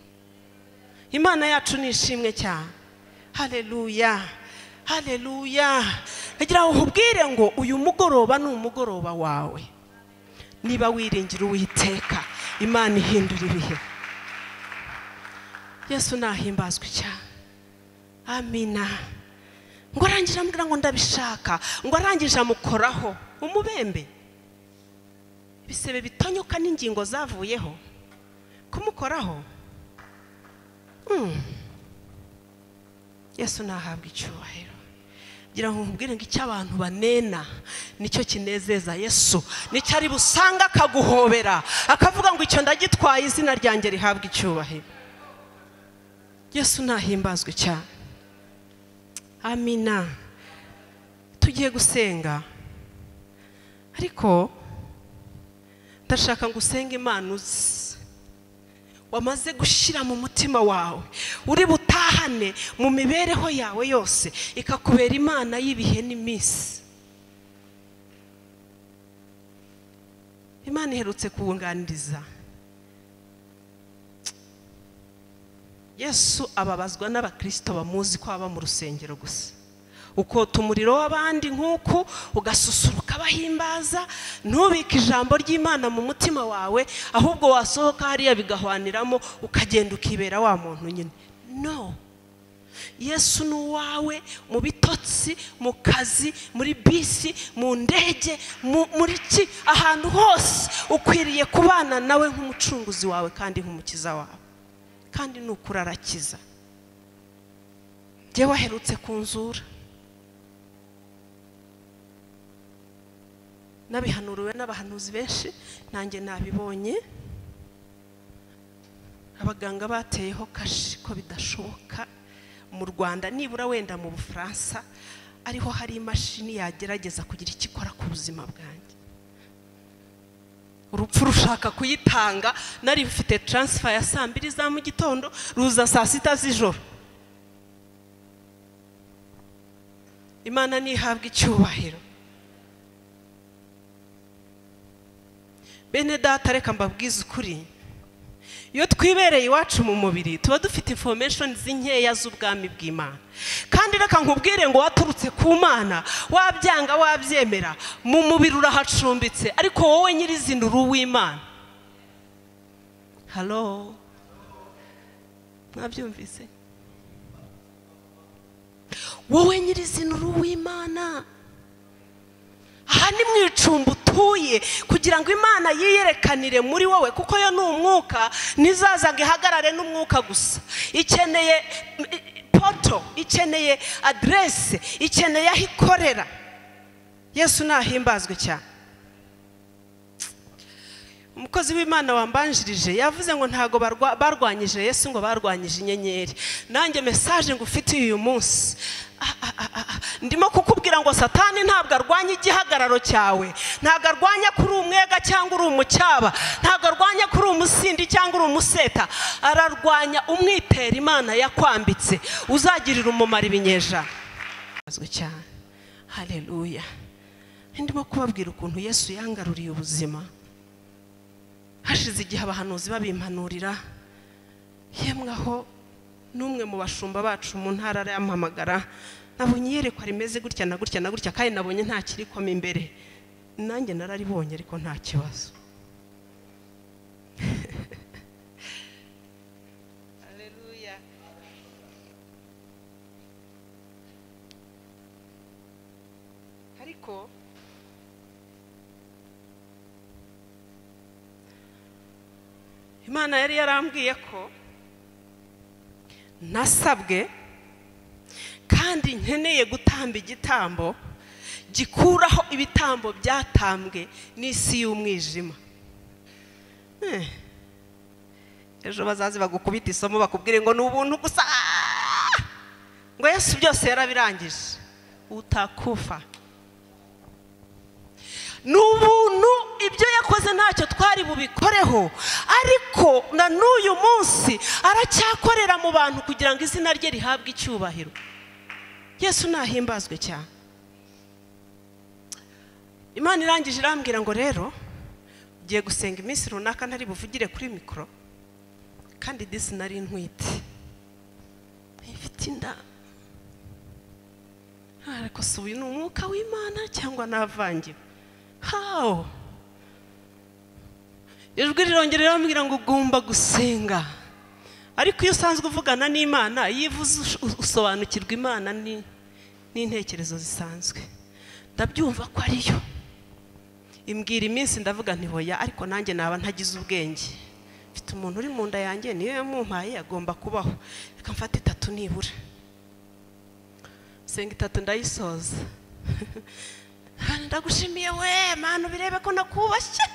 Imana yacu nishimwe cyane. Haleluya. Haleluya. Nagira ngo ubwire ngo uyu mugoroba ni umugoroba wawe. Niba wiringira Uwiteka, Imana ihindura ibihe. Yesu nahimbazwe cyane. Amina. Ngo arangije ambwira ngo ndabishaka, ngo arangije amukoraho umubembe. Ibisebe bitonyoka n'ingingo zavuyeho kumukoraho. Yesu nahabwa icyubahiro. Gira ngo nkubwire ngo icyo abantu banena nicyo kinezeza Yesu, nicyo ari busanga akaguhobera akavuga ngo icyo ndagitwaye, izina ryanjye rihabwa icyubahiro. Yesu nahimbazwe cyane. Amina. Tugiye gusenga, ariko ndashaka ngo usenge Imana uzi wamaze gushyira mu mutima wawe, uri butahane mu mibereho yawe yose, ikakubera Imana y'ibihe n'iminsi. Imana iherutse kuwunganiriza. Yesu ababazwa n'abakristo bamuzi ko aba mu rusengero gusa. Ukota umuriro w'abandi nk'uko ugasusuruka bahimbaza, ntubike ijambo ry'Imana mu mutima wawe, ahubwo wasohoka hariya bigahwaniramo ukagenda ukibera wa muntu nyine. No. Yesu ni uwawe mu bitotsi, mu kazi, muri bisi, mu ndege, muri ki, ahantu hose ukwiriye kubana nawe nk'umucunguzi wawe kandi nk'umukiza wawe. Kandi nukuri arakiza. Jyewe aherutse kunzura. nabihanuriwe n'abahanuzi benshi nanjye nabibonye abaganga bateyeho kashi ko bidashoboka mu Rwanda nibura wenda mu Bufaransa ariho hari imashini yagerageza kugira ikikora ku buzima bwanjye urupfu rushaka kuyitanga nari mfite transfer ya 2 za mu gitondo ruza saa 6 z'ijoro Imana nihabwa icyubahiro bene data reka mbabwize ukuri iyo twibereye iwacu mu mubiri tuba dufite information zinkeya z'ubwami bw'Imana kandi reka nkubwire ngo waturutse ku Mana wabyanga wabyemera mu mubiri urahacumbitse ariko wowe nyirizina uri uw'Imana Hello mwabyumvise wowe nyirizina uri uw'Imana aha ni mwicumba utuye kugira ngo Imana yiyerekanire muri wowe kuko yo ni umwuka nizazaga ihagarare n'umwuka gusa ikeneye poto ikeneye adresse ikeneye aho ikorera Yesu nahimbazwe cyane umukozi w'Imana wambanjirije yavuze ngo ntago barwanyije Yesu ngo barwanyije inyenyeri nanjye message ngo ufite uyu munsi ndimo kukubwira ngo Satani ntabwo arwanya igihagararo cyawe ntabwo arwanya kuri umwega cyangwa uri umucyaba ntabwo arwanya kuri umusindi cyangwa uri umuseta ararwanya umwitera Imana yakwambitse uzagirira umumaro ibinyeja azwe cyane haleluya ndimo kubabwira ukuntu Yesu yangaruriye ubuzima hashize igihe abahanuzi babimpanurira yemwe aho numwe mu bashumba bacu mu ntara yampamagara nabonye yerekwa rimeze gutya na gutya na gutya kandi nabonye nta kiri koma imbere nanjye nararibonye ariko nta kibazo Haleluya ariko Imana yari yarambwiye ko nasabwe kandi nkeneye gutamba igitambo gikuraho ibitambo byatambwe n'isi y'umwijima ejo bazazi bagukubita isomo bakubwire ngo ni ubuntu gusa ngo Yesu byose yarabirangije utakufa n'ubuntu ibyo yakoze ntacyo twari bubikoreho ariko na n'uyu munsi aracyakorera mu bantu kugira ngo izina rye rihabwe icyubahiro Yesu nahimbazwe cyane Imana irangije irambwira ngo rero ugiye gusenga iminsi runaka ntari buvugire kuri mikoro kandi disi nari ntwite ifite inda ariko si uyu ni umwuka w'Imana cyangwa navangiwe how ijwi rirongera rirambwira ngo ugomba gusenga ariko iyo usanzwe uvugana n'Imana yivuze usobanukirwa Imana n'intekerezo zisanzwe ndabyumva ko ariyo imbwira iminsi ndavuga nti hoya ariko nanjye naba ntagize ubwenge mfite umuntu uri mu nda yanjye niyo yamumpaye agomba kubaho reka mfate 3 nibura senga 3 ndayisoza ndagushimiye we Mana ubirebe ko nakubashye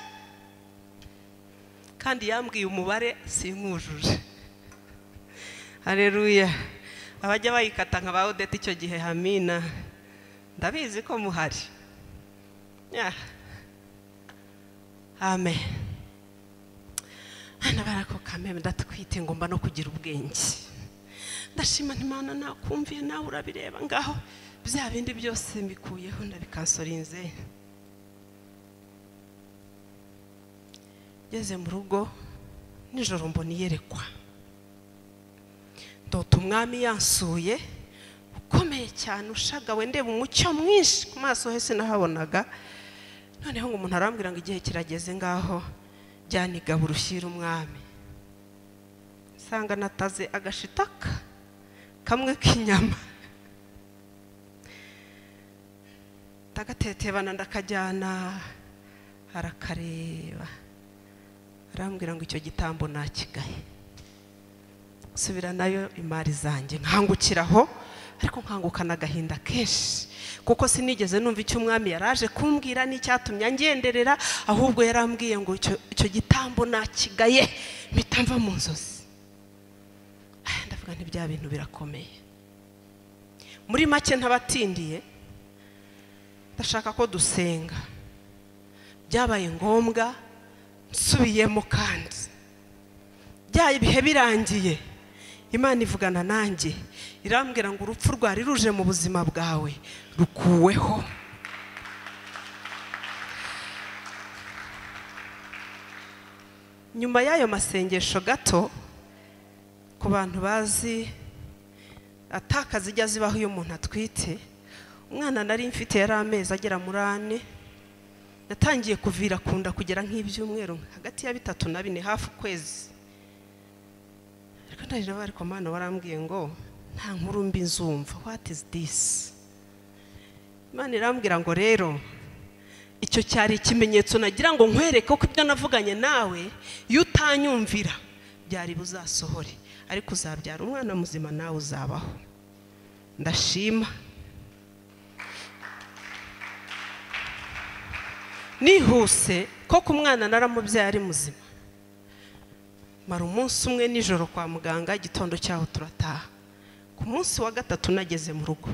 kandi yambwiye umubare sinkujuje haleluya abajya bayikata nka ba Odethe icyo gihe hamina ndabizi ko muhari amen barako kameme ndatwite ngomba no kugira ubwenge ndashima Imana nakumviye nawe urabireba ngaho bya bindi byose mbikuyeho ndabikansorinze ngeze mu rugo nijoro mbona iyerekwa ndota umwami yansuye ukomeye cyane ushagawe ndeba umucyo mwinshi ku maso hese nahabonaga noneho ngo umuntu arambwira ngo igihe kirageze ngaho byanigaba urushyira umwami nsanga nataze agashitaka kamwe k'inyama ndagatetebana ndakajyana arakareba arambwira ngo icyo gitambo nakigaye subira nayo imari zanjye nkangukiraho ariko nkangukana agahinda kenshi kuko sinigeze numva icyo umwami yaraje kumbwira n'icyatumye ngenderera, ahubwo yarambwiye ngo icyo gitambo nakigaye mpita mva mu nzozi. Ndavuga nti bya bintu birakomeye. Muri make ntabatindiye, ndashaka ko dusenga. Byabaye ngombwa nsubiyemo kandi byaye ibihe birangiye, Imana ivugana nanjye irambwira ngo urupfu rwari ruje mu buzima bwawe rukuweho. Nyuma y'ayo masengesho gato, ku bantu bazi atakaza ijya zibaho iyo umuntu atwite, umwana nari mfite yari amezi agera muri 4, natangiye kuvira kunda kugera nk'ibyumweru hagati ya 3 na 4 hafi ukwezi. Ariko ndarira bari ko Mana warambwiye ngo nta nkuru mbi nzumva, what is this? Imana irambwira ngo rero icyo cyari ikimenyetso nagira ngo nkwereke ko ibyo navuganye nawe iyo utanyumvira byari buzasohore, ariko uzabyara umwana muzima nawe uzabaho. Ndashima. Nihuse koko umwana naramubyaye ari muzima. Mara umunsi umwe nijoro kwa muganga, igitondo cyaho turataha. Ku munsi wa 3 nageze mu rugo,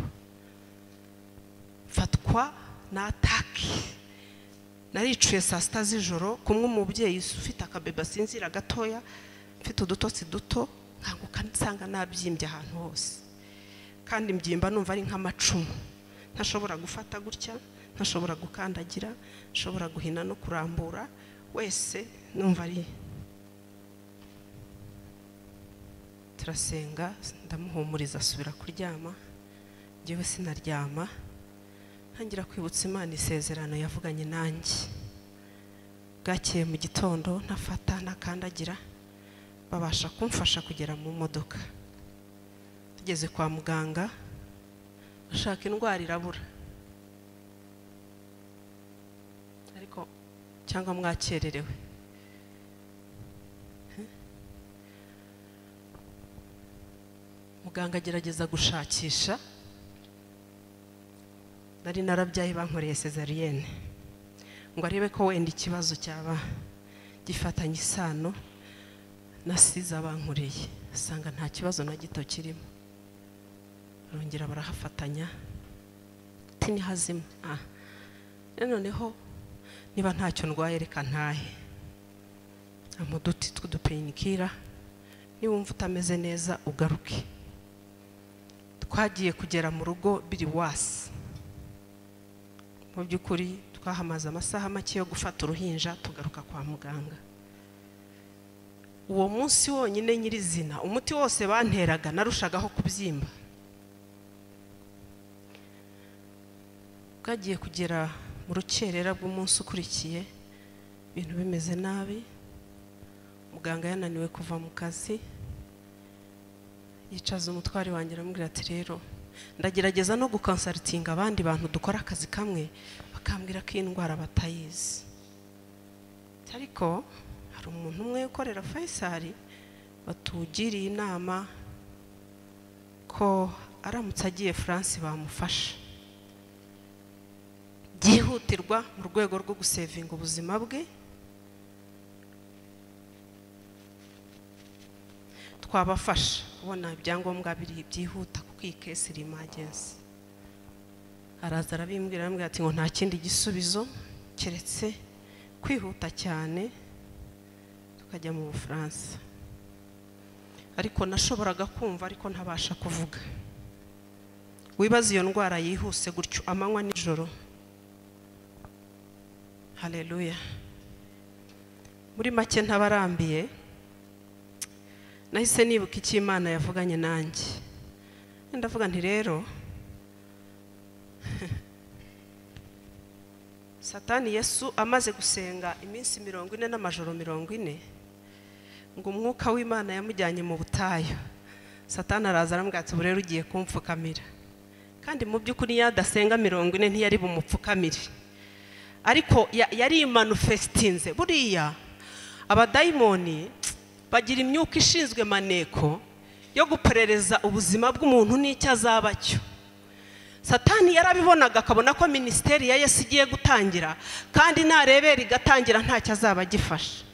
fatwa na ataki. Naricuye saa 6 z'ijoro, kumwe umubyeyi ufite akabeba sinzira gatoya, mfite udutotsi duto, nkanguka nsanga nabyimbye ahantu hose, kandi mbyimba numva ari nk'amacumu. Ntashobora gufata gutya, ntashobora gukandagira, nshobora guhina no kurambura, wese numva ari. Turasenga, ndamuhumuriza asubira kuryama, njyewe sinaryama, ntangira kwibutsa Imana isezerano yavuganye nanjye. Bwakeye mu gitondo ntafata nakandagira, babasha kumfasha kugera mu modoka. Tugeze kwa muganga, bashaka indwara irabura, ariko cyangwa mwakererewe. Muganga agerageza gushakisha, nari narabyaye bankoreye cesarienne ngo arebe ko wenda ikibazo cyaba gifatanye isano nasize abankoreye, asanga nta kibazo na gito kirimo. Arongera barahafatanya, ati ni hazima. Noneho niba ntacyo ndwaye reka ntahe, amuduti tw'udupainkiller, niba wumva utameze neza ugaruke. Twagiye kugera mu rugo biri wasi. Mu by'ukuri twahamaze amasaha make yo gufata uruhinja tugaruka kwa muganga. Uwo munsi wonyine nyirizina umuti wose banteraga narushagaho kubyimba. Bwagiye kugera mu rukerera bw'umunsi ukurikiye, ibintu bimeze nabi. Muganga yananiwe kuva mu kazi, yicaza umutwari wanjye aramubwira ati rero ndagerageza no gukonsultinga abandi bantu dukora akazi kamwe, bakambwira ko indwara batayizi, ariko hari umuntu umwe ukorera Faisal batugiriye inama ko aramutse agiye France bamufasha byihutirwa mu rwego rwo gusevinga ubuzima bwe. Twabafasha ubona ibyangombwa biri byihuta kuko iyi case iri emergency. Araza arabimbwira ati ngo nta kindi gisubizo keretse kwihuta cyane tukajya mu Bufaransa. Ariko nashoboraga kumva ariko ntabasha kuvuga. Wibaza iyo ndwara yihuse gutyo amanywa nijoro. Haleluya. Muri make ntabarambiye, nahise nibuka icyo Imana yavuganye nanjye. Ndavuga nti rero Satani Yesu amaze gusenga iminsi 40 n'amajoro 40, ngo umwuka w'Imana yamujyanye mu butayu. Satani araza aramubwira ati ubu rero ugiye kumfukamira, kandi mu by'ukuri yadasenga 40 ntiyari bumupfukamire, ariko yari manifestinze. Buriya abadayimoni bagira imyuka ishinzwe maneko yo guperereza ubuzima bw'umuntu n'icyo azaba cyo. Satani yarabibonaga akabona ko ministeri ya Yesu igiye gutangira kandi narebera igatangira ntacyo azaba gifasha.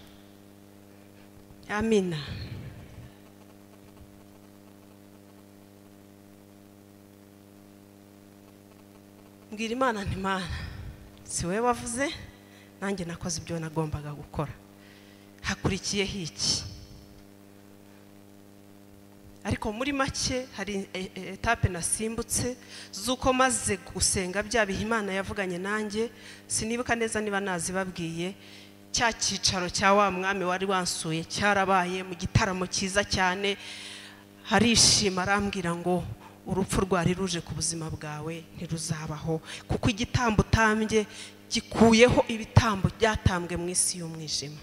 Amina. Mbwira Imana nti Mana, si we wavuze, nanjye nakoze ibyo nagombaga gukora. Hakurikiyeho iki? Ariko muri make hari etape nasimbutse zuko maze gusenga bya bihe Imana yavuganye nanjye, sinibuka neza niba nazibabwiye. Cya cyicaro cya wa mwami wari wansuye cyarabaye mu gitaramo cyiza cyane, harishima arambwira ngo urupfu rwari ruje ku buzima bwawe ntiruzabaho, kuko igitambo utambye gikuyeho ibitambo byatambwe mu isi y'umwijima.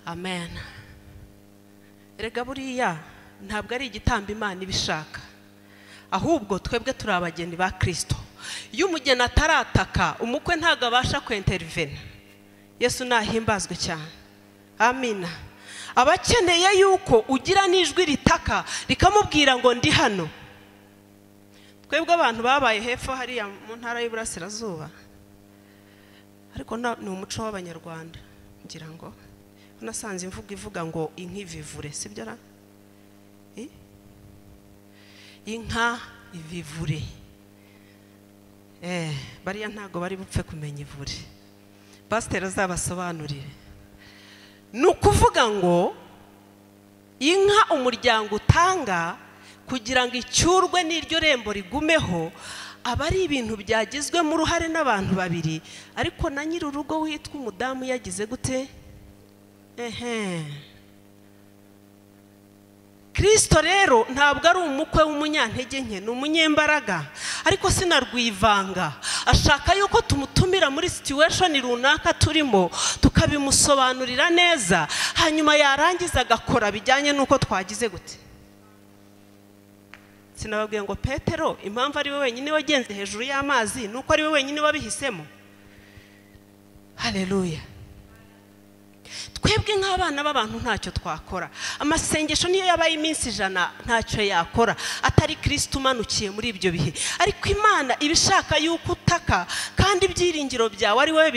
Amen. Erega buriya ntabwo ari igitambo Imana ibishaka, ahubwo twebwe turi abageni ba Kristo. Iyo umugeni atarataka umukwe ntabwo abasha kwintervene. Yesu nahimbazwe cyane. Amina. Abakeneye yuko ugira n'ijwi ritaka rikamubwira ngo ndi hano. Twebwe abantu babaye hepfo hariya mu ntara y'Iburasirazuba, ariko ni umuco w'Abanyarwanda ngira ngo nasanze imvugo ivuga ngo inkivivure, sibyo ra? Inka ivivure. Bariya ntago bari bupfe kumenya ivure. Pastor azabasobanurire. Nukuvuga ngo inka umuryango utanga kugira ngo icyurwe n'iryo rembo rigumeho, aba ari ibintu byagizwemo uruhare n'abantu babiri, ariko na nyiri urugo witwa umudamu yagize gute? Kristo rero ntabwo ari umukwe w'umunyantege nke, ni umunyembaraga, ariko sinarwivanga. Ashaka yuko tumutumira muri situation runaka turimo, tukabimusobanurira neza, hanyuma yarangiza agakora bijyanye nuko twagize gute. Sinababwiye ngo Petero impamvu ari we wenyine wagenze hejuru y'amazi nuko ari we wenyine wabihisemo. Haleluya. Twebwe nk'abana b'abantu ntacyo twakora. Amasengesho niyo yabaye iminsi 100 ntacyo yakora atari Kristo umanukiye muri ibyo bihe. Ariko Imana ibishaka yuko utaka kandi ibyiringiro byawe ari wowe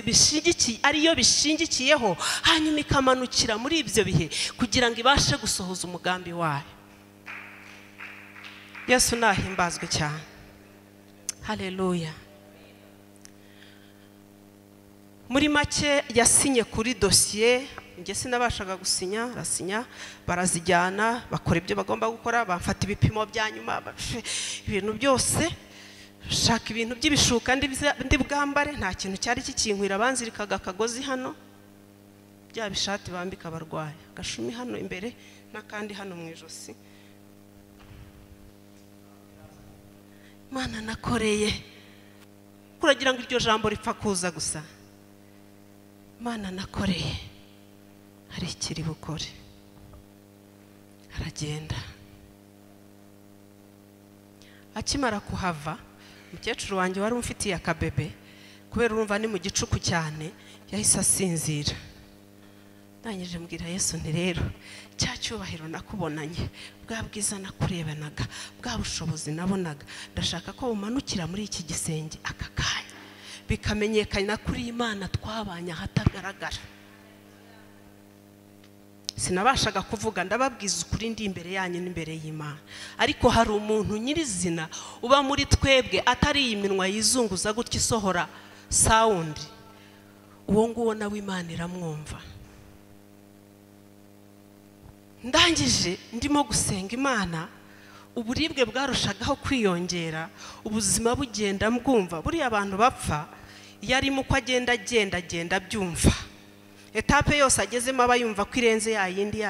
bishingikiye, ariyo bishingikiyeho, hanyuma ikamanukira muri ibyo bihe kugira ngo ibashe gusohoza umugambi wayo. Yesu nahimbazwe cyane. Haleluya. Muri make yasinye kuri dossier, nge sinabashaga gusinya, rasinya, barazijyana, bakora ibyo bagomba gukora, bamfata ibipimo bya nyuma, ibintu byose, shaka ibintu by'ibishuka ndi bwambare, nta kintu cyari kikinkwira, banzirikaga akagozi hano, bya bishati bambika abarwayi, agashumi hano imbere n'akandi hano mu ijosi. Mana nakoreye, kuragira ngo iryo jambo ripfa kuza gusa. Mana nakoreye, hari ikiri bukore. Aragenda. Akimara kuhava, mukecuru wanjye wari umfitiye akabebe, kubera urumva ni mu gicuku cyane, yahise asinzira. Ndangije mbwira Yesu nti rero, cya cyubahiro nakubonanye, bwa bwiza nakurebanaga, bwa bushobozi nabonaga, ndashaka ko bumanukira muri iki gisenge aka kanya, bikamenyekana kuri Imana twabanye ahatagaragara. Sinabashaga kuvuga, ndababwiza ukuri ndi imbere yanyu n'imbere y'Imana, ariko hari umuntu nyirizina uba muri twebwe atari iminwa yizunguza gutya isohora sound, uwo nguwo nawe Imana iramwumva. Ndangije ndimo gusenga Imana, uburibwe bwarushagaho kwiyongera, ubuzima bugenda mbwumva. Buri abantu bapfa yarimo ko agenda byumva, etape yose agezemo aba yumva ko irenze yayindi.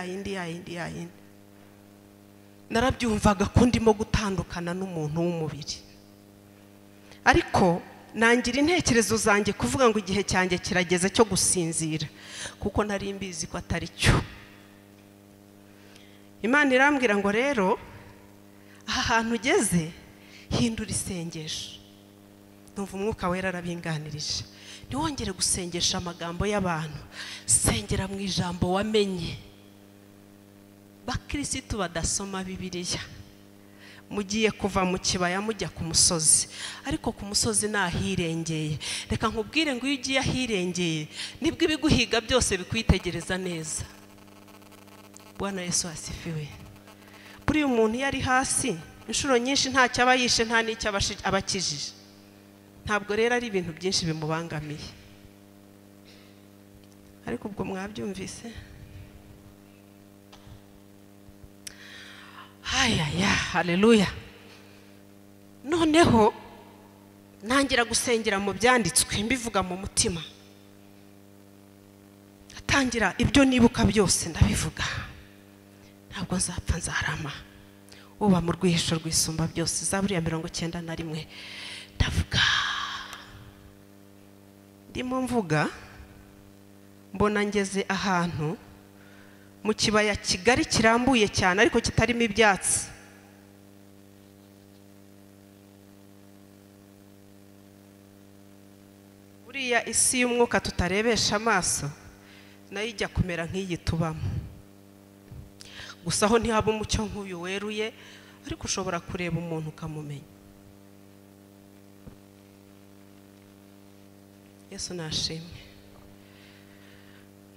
Narabyumvaga ko ndimo gutandukana n'umuntu w'umubiri, ariko nangira intekerezo zanjye kuvuga ngo igihe cyanjye kirageze cyo gusinzira, kuko nari mbizi ko atari cyo. Imana irambwira ngo rero aha hantu ugeze hindura isengesho. Numva umwuka wera arabinganirije, ntiwongere gusengesha amagambo y'abantu, sengera mu ijambo wamenye. bakirisitu badasoma Bibiliya mugiye kuva mu kibaya mujya ku musozi, ariko ku musozi nahirengeye. Reka nkubwire ngo iyo ugiye ahirengeye nibwo ibiguhiga byose bikwitegereza neza. Bwana Yesu asifiwe. Buri umuntu yari hasi inshuro nyinshi nta cyaba yishe nta n'icyo abakijije. Ntabwo rero ari ibintu byinshi bimubangamiye, ariko ubwo mwabyumvise. Haleluya. Noneho nangira gusengera mu byanditswe mbivuga mu mutima, atangira ibyo nibuka byose ndabivuga. Ntabwo nzapfa nzarama, uba mu rwihisho rwisumba byose. Zaburi ya 91 ndavuga, ndimo mvuga mbona ngeze ahantu mu kibaya kigari kirambuye cyane ariko kitarimo ibyatsi. Buriya isi y'umwuka tutarebesha amaso nayo ijya kumera nk'iyi tubamo, gusa aho ntihaba umucyo nk'uyu weruye, ariko ushobora kureba umuntu ukamumenya. Yesu nashimwe.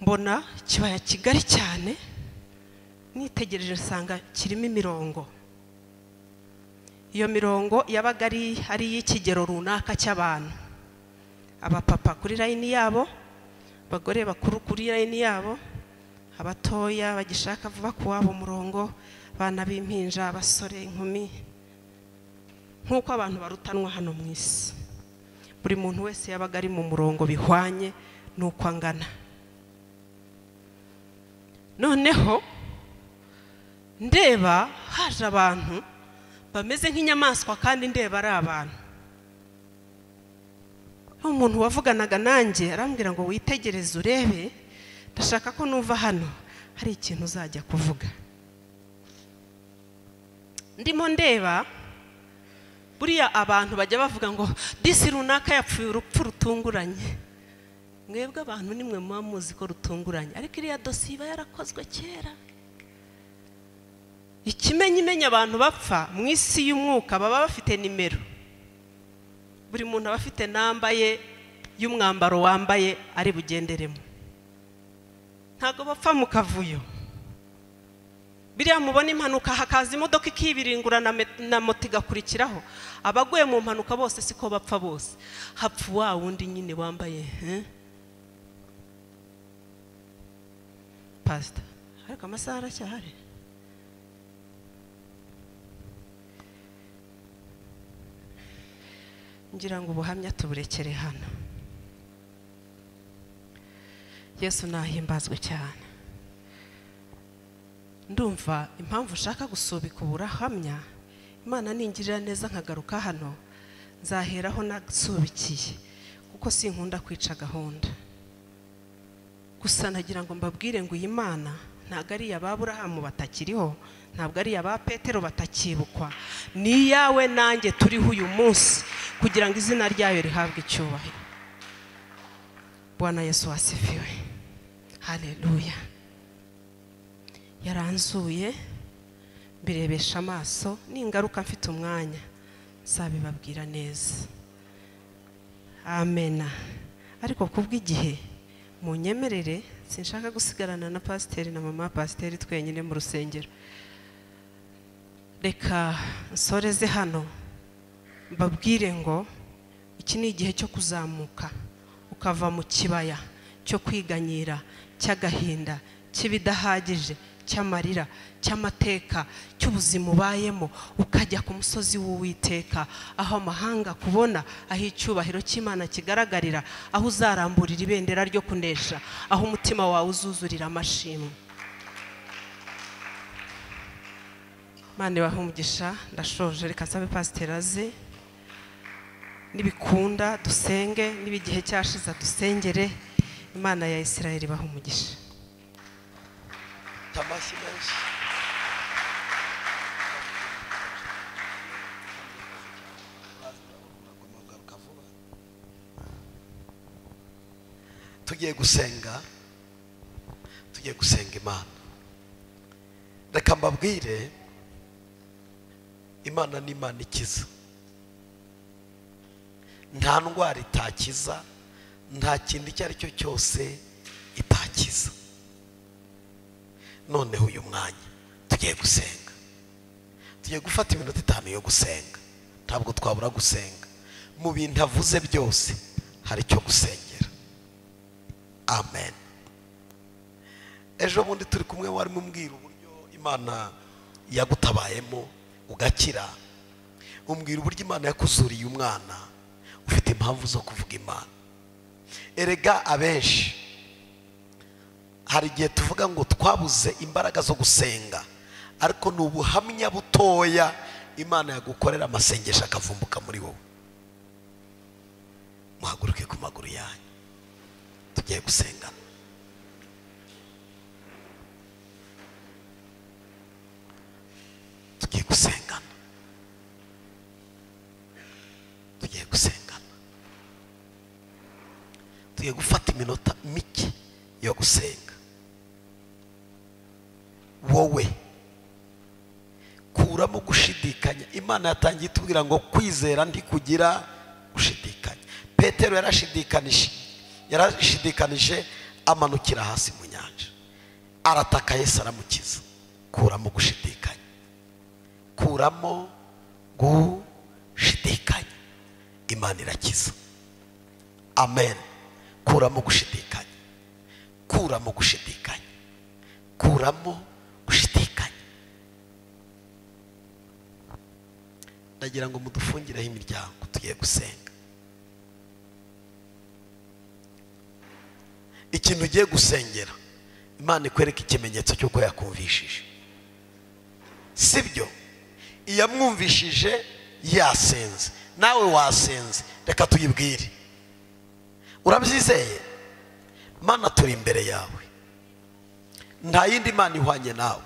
Mbona kibaya kigari cyane, nitegereje nsanga kirimo imirongo. Iyo mirongo yabaga ari y'ikigero runaka cy'abantu. Abapapa kuri line yabo, abagore bakuru kuri line yabo, abatoya bagishaka vuba kuwabo murongo, bana b'impinja, abasore, inkumi, nk'uko abantu barutanwa hano mu isi. Buri muntu wese yabaga ari mu murongo bihwanye n'uko angana. Noneho ndeba haje abantu bameze nk'inyamaswa kandi ndeba ari abantu. Umuntu wavuganaga nanjye arambwira ngo witegereze urebe, ndashaka ko nuva hano hari ikintu uzajya kuvuga. Ndimo ndeba, buriya abantu bajya bavuga ngo disi runaka yapfuye urupfu rutunguranye. Mwebwe abantu nimwe muba muzi ko rutunguranye, ariko iriya dosiye iba yarakozwe kera. Ikimenyimenya abantu bapfa mu isi y'umwuka baba bafite nimero. Buri muntu aba afite nambaye y'umwambaro wambaye ari bugenderemo. Ntago bapfa mu kavuyo. Biriya mubona impanuka hakaza imodoka ikibiringura na moto igakurikiraho, abaguye mu mpanuka bose siko bapfa bose. Hapfa wa wundi nyine wambaye Pastor, ariko amasaha aracyahari. Ngira ngo ubuhamya tuburekere hano. Yesu nahimbazwe cyane. Ndumva impamvu ushaka gusubika ubuhamya, Imana ningirira neza nkagaruka hano, nzaheraho nasubikiye, kuko sinkunda kwica gahunda. Gusa nagira ngo mbabwire ngo iyi Imana ntabwo ari iy'Aburahamu batakiriho, ntabwo ari iy'aba Petero batakibukwa, ni yawe nanjye turiho uyu munsi kugira ngo izina ryayo rihabwe icyubahiro. Bwana Yesu asifiwe. Haleluya. Yaranzuye birebesha amaso, n'ingaruka mfite umwanya zabibabwira neza. Amen. Ariko kubw'igihe munyemerere, sinshaka gusigarana na pasiteri na mama pasiteri twenyine mu rusengero. Reka nsoreze hano mbabwire ngo iki ni igihe cyo kuzamuka ukava mu kibaya cyo kwiganyira, cy'agahinda, cy'ibidahagije, cy'amarira, cy'amateka, cy'ubuzima ubayemo, ukajya ku musozi w'Uwiteka, aho amahanga kubona, aho icyubahiro cy'Imana kigaragarira, aho uzaramburira ibendera ryo kunesha, aho umutima wawe uzuzurira amashimwe. Imana ibahe umugisha. Ndashoje, reka nsabe pasiteri aze, nibikunda dusenge, n'ibigihe cyashize dusengere. Imana ya Isirayeli ibahe umugisha. Tamasi menshi. Tugiye gusenga Imana. reka mbabwire Imana ni Imana ikiza. Nta ndwara itakiza, nta kindi icyo ari cyo cyose itakiza. Noneho uyu mwanya tugiye gusenga, tugiye gufata iminota 5 yo gusenga. Ntabwo twabura gusenga. Mu bintu avuze byose hari cyo gusengera. Amen. Ejo bundi turi kumwe wari mumbwira uburyo Imana yagutabayemo ugakira. Umbwira uburyo Imana yakuzuriye umwana ufite impamvu zo kuvuga Imana. Erega abenshi hari igihe tuvuga ngo twabuze imbaraga zo gusenga, ariko ni ubuhamya butoya Imana yagukorera amasengesho akavumbuka muri wowe. Muhaguruke ku maguru yanyu tugiye gusengana. Tugiye gusengana. Tugiye gusengana. Tugiye gufata iminota mike yo gusenga. Wowe kuramo gushidikanya. Imana yatangiye tubwira ngo kwizera ndi kugira gushidikanya. Petero yarashidikanije amanukira hasi mu nyanja. Arataka Yesu aramukiza. Kuramo gushidikanya. Kuramo gushidikanya. Imana irakiza. Amen. Kuramo gushidikanya. Kuramo gushidikanya. Kuramo gushidikanya. Ndagira ngo mudufungireho imiryango tugiye gusenga. Ikintu ugiye gusengera Imana ikwereka ikimenyetso cy'uko yakumvishije. Sibyo? Iyamwumvishije yasenze. Nawe wasenze. Reka tuyibwire. Urabyizeye? Mana turi imbere yawe. Nta yindi Mana ihwanye nawe.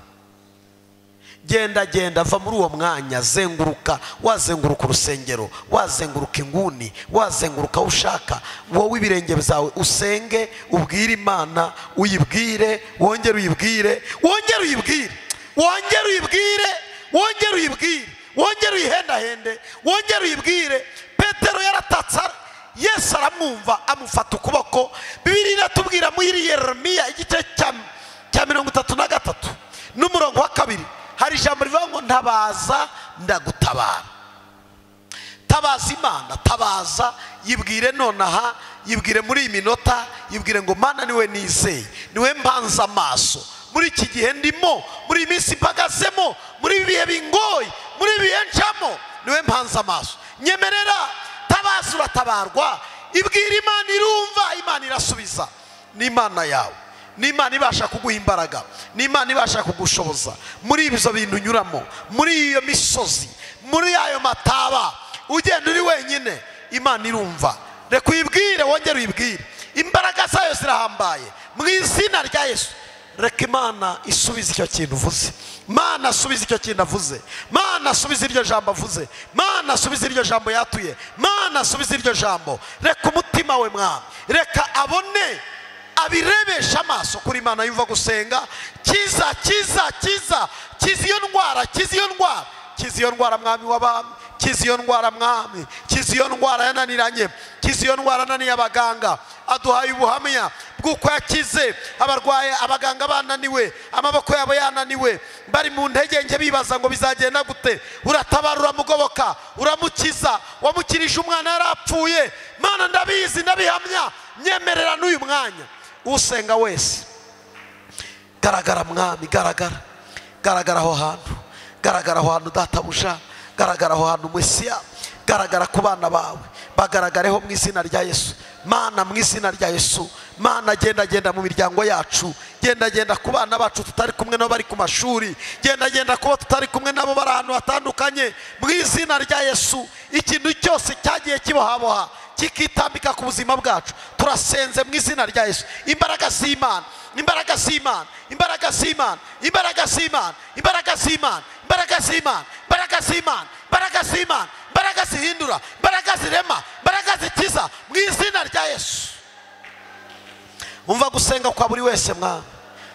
Genda va muri uwo mwanya, zenguruka, wazenguruka urusengero, wazenguruka inguni, wazenguruka ushaka, wowe ibirenge byawe usenge, ubwire Imana, uyibwire, wongere uyibwire, wongere uyibwire, wongere uyibwire, wongere uyibwire, wongere uyihendahende, wongere uyibwire. Petero yaratatsa, Yesu aramwumva amufata ukuboko. Bibiliya iratubwira muri Yeremiya igice cya 33 n'umurongo wa 2 hari ijambo rivuga ngo ntabaza ndagutabara. Tabaza Imana, tabaza, yibwire nonaha, yibwire muri iyi minota, yibwire ngo Mana niwe nizeye, niwe mpanza amaso muri iki gihe ndimo, muri iyi minsi mpagazemo, muri ibi bihe bingoye, muri ibi bihe njamo, niwe mpanza amaso. Nyemerera, tabaza uratabarwa. Ibwire Imana irumva, Imana irasubiza. Ni Imana yawe. Ni Imana ibasha kuguha imbaraga. Ni Imana ibasha kugushoboza muri ibyo bintu unyuramo, muri iyo misozi, muri ayo mataba ugenda uri wenyine. Imana irumva. Reka uyibwire, wongere uyibwire. Imbaraga zayo zirahambaye mu izina rya Yesu. Reka Imana isubize icyo kintu uvuze. Mana asubize icyo kintu avuze. Mana asubize iryo jambo avuze. Mana asubize iryo jambo yatuye. Mana asubize iryo jambo. Reka umutima we Mwami, reka abone, abirebesha amaso kuri Imana yumva gusenga. Kiza iyo ndwara, kiza iyo ndwara Mwami w'abami, kiza iyo ndwara Mwami, kiza iyo ndwara yananiranye, kiza iyo ndwara nani y'abaganga. Aduhaye ubuhamya bw'uko yakize abarwaye, abaganga bananiwe, amaboko yabo yananiwe, bari mu ntege nke bibaza ngo bizagenda gute. Uratabara, uramugoboka, uramukiza. Wamukirije umwana yarapfuye. Mana ndabizi, ndabihamya. Nyemerera n'uyu mwanya usenga wese, garagara Mwami, garagara aho hantu, garagara aho hantu databuja, garagara aho hantu Mesiya, garagara ku bana bawe, bagaragareho mu izina rya Yesu. Mana mu izina rya Yesu. Mana genda mu miryango yacu, genda ku bana bacu tutari kumwe nabo bari ku mashuri, genda kubo tutari kumwe nabo bari ahantu hatandukanye mu izina rya Yesu. Ikintu cyose cyagiye kibohaboha kikitambika ku buzima bwacu, turasenze mu izina rya Yesu. Imbaraga z'Imana, imbaraga z'Imana, imbaraga z'Imana, imbaraga z'Imana, imbaraga z'Imana, imbaraga z'Imana, imbaraga z'Imana, imbaraga z'Imana, imbaraga zihindura, imbaraga zirema, imbaraga zikiza mu izina rya Yesu. Umva gusenga kwa buri wese Mwami,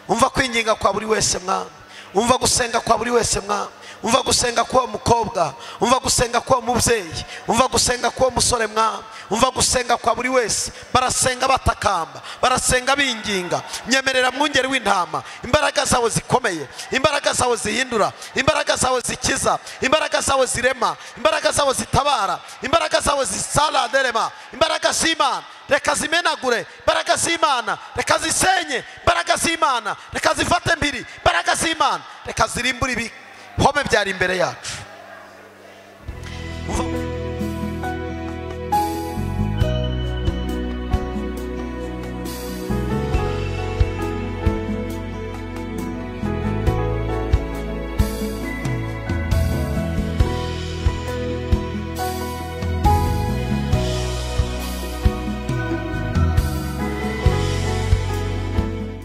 umva kwinginga kwa buri wese Mwami, umva gusenga kwa buri wese mwami, umva gusenga kwa mukobwa, umva gusenga kwa mubyeyi, umva gusenga kwa musore mwami, umva gusenga kwa buri wese. Barasenga batakamba, barasenga binginga. Nyemerera mwungeri w'intama, imbaraga zawe zikomeye, imbaraga zawe zihindura, imbaraga zawe zikiza, imbaraga zawe zirema, imbaraga zawe zitabara, imbaraga zawe zisala derema, imbaraga z'Imana reka zimenagure, imbaraga z'Imana reka zisenye, imbaraga z'Imana reka zifate mbiri, imbaraga z'Imana reka zirimbure ibihome byari imbere yacu.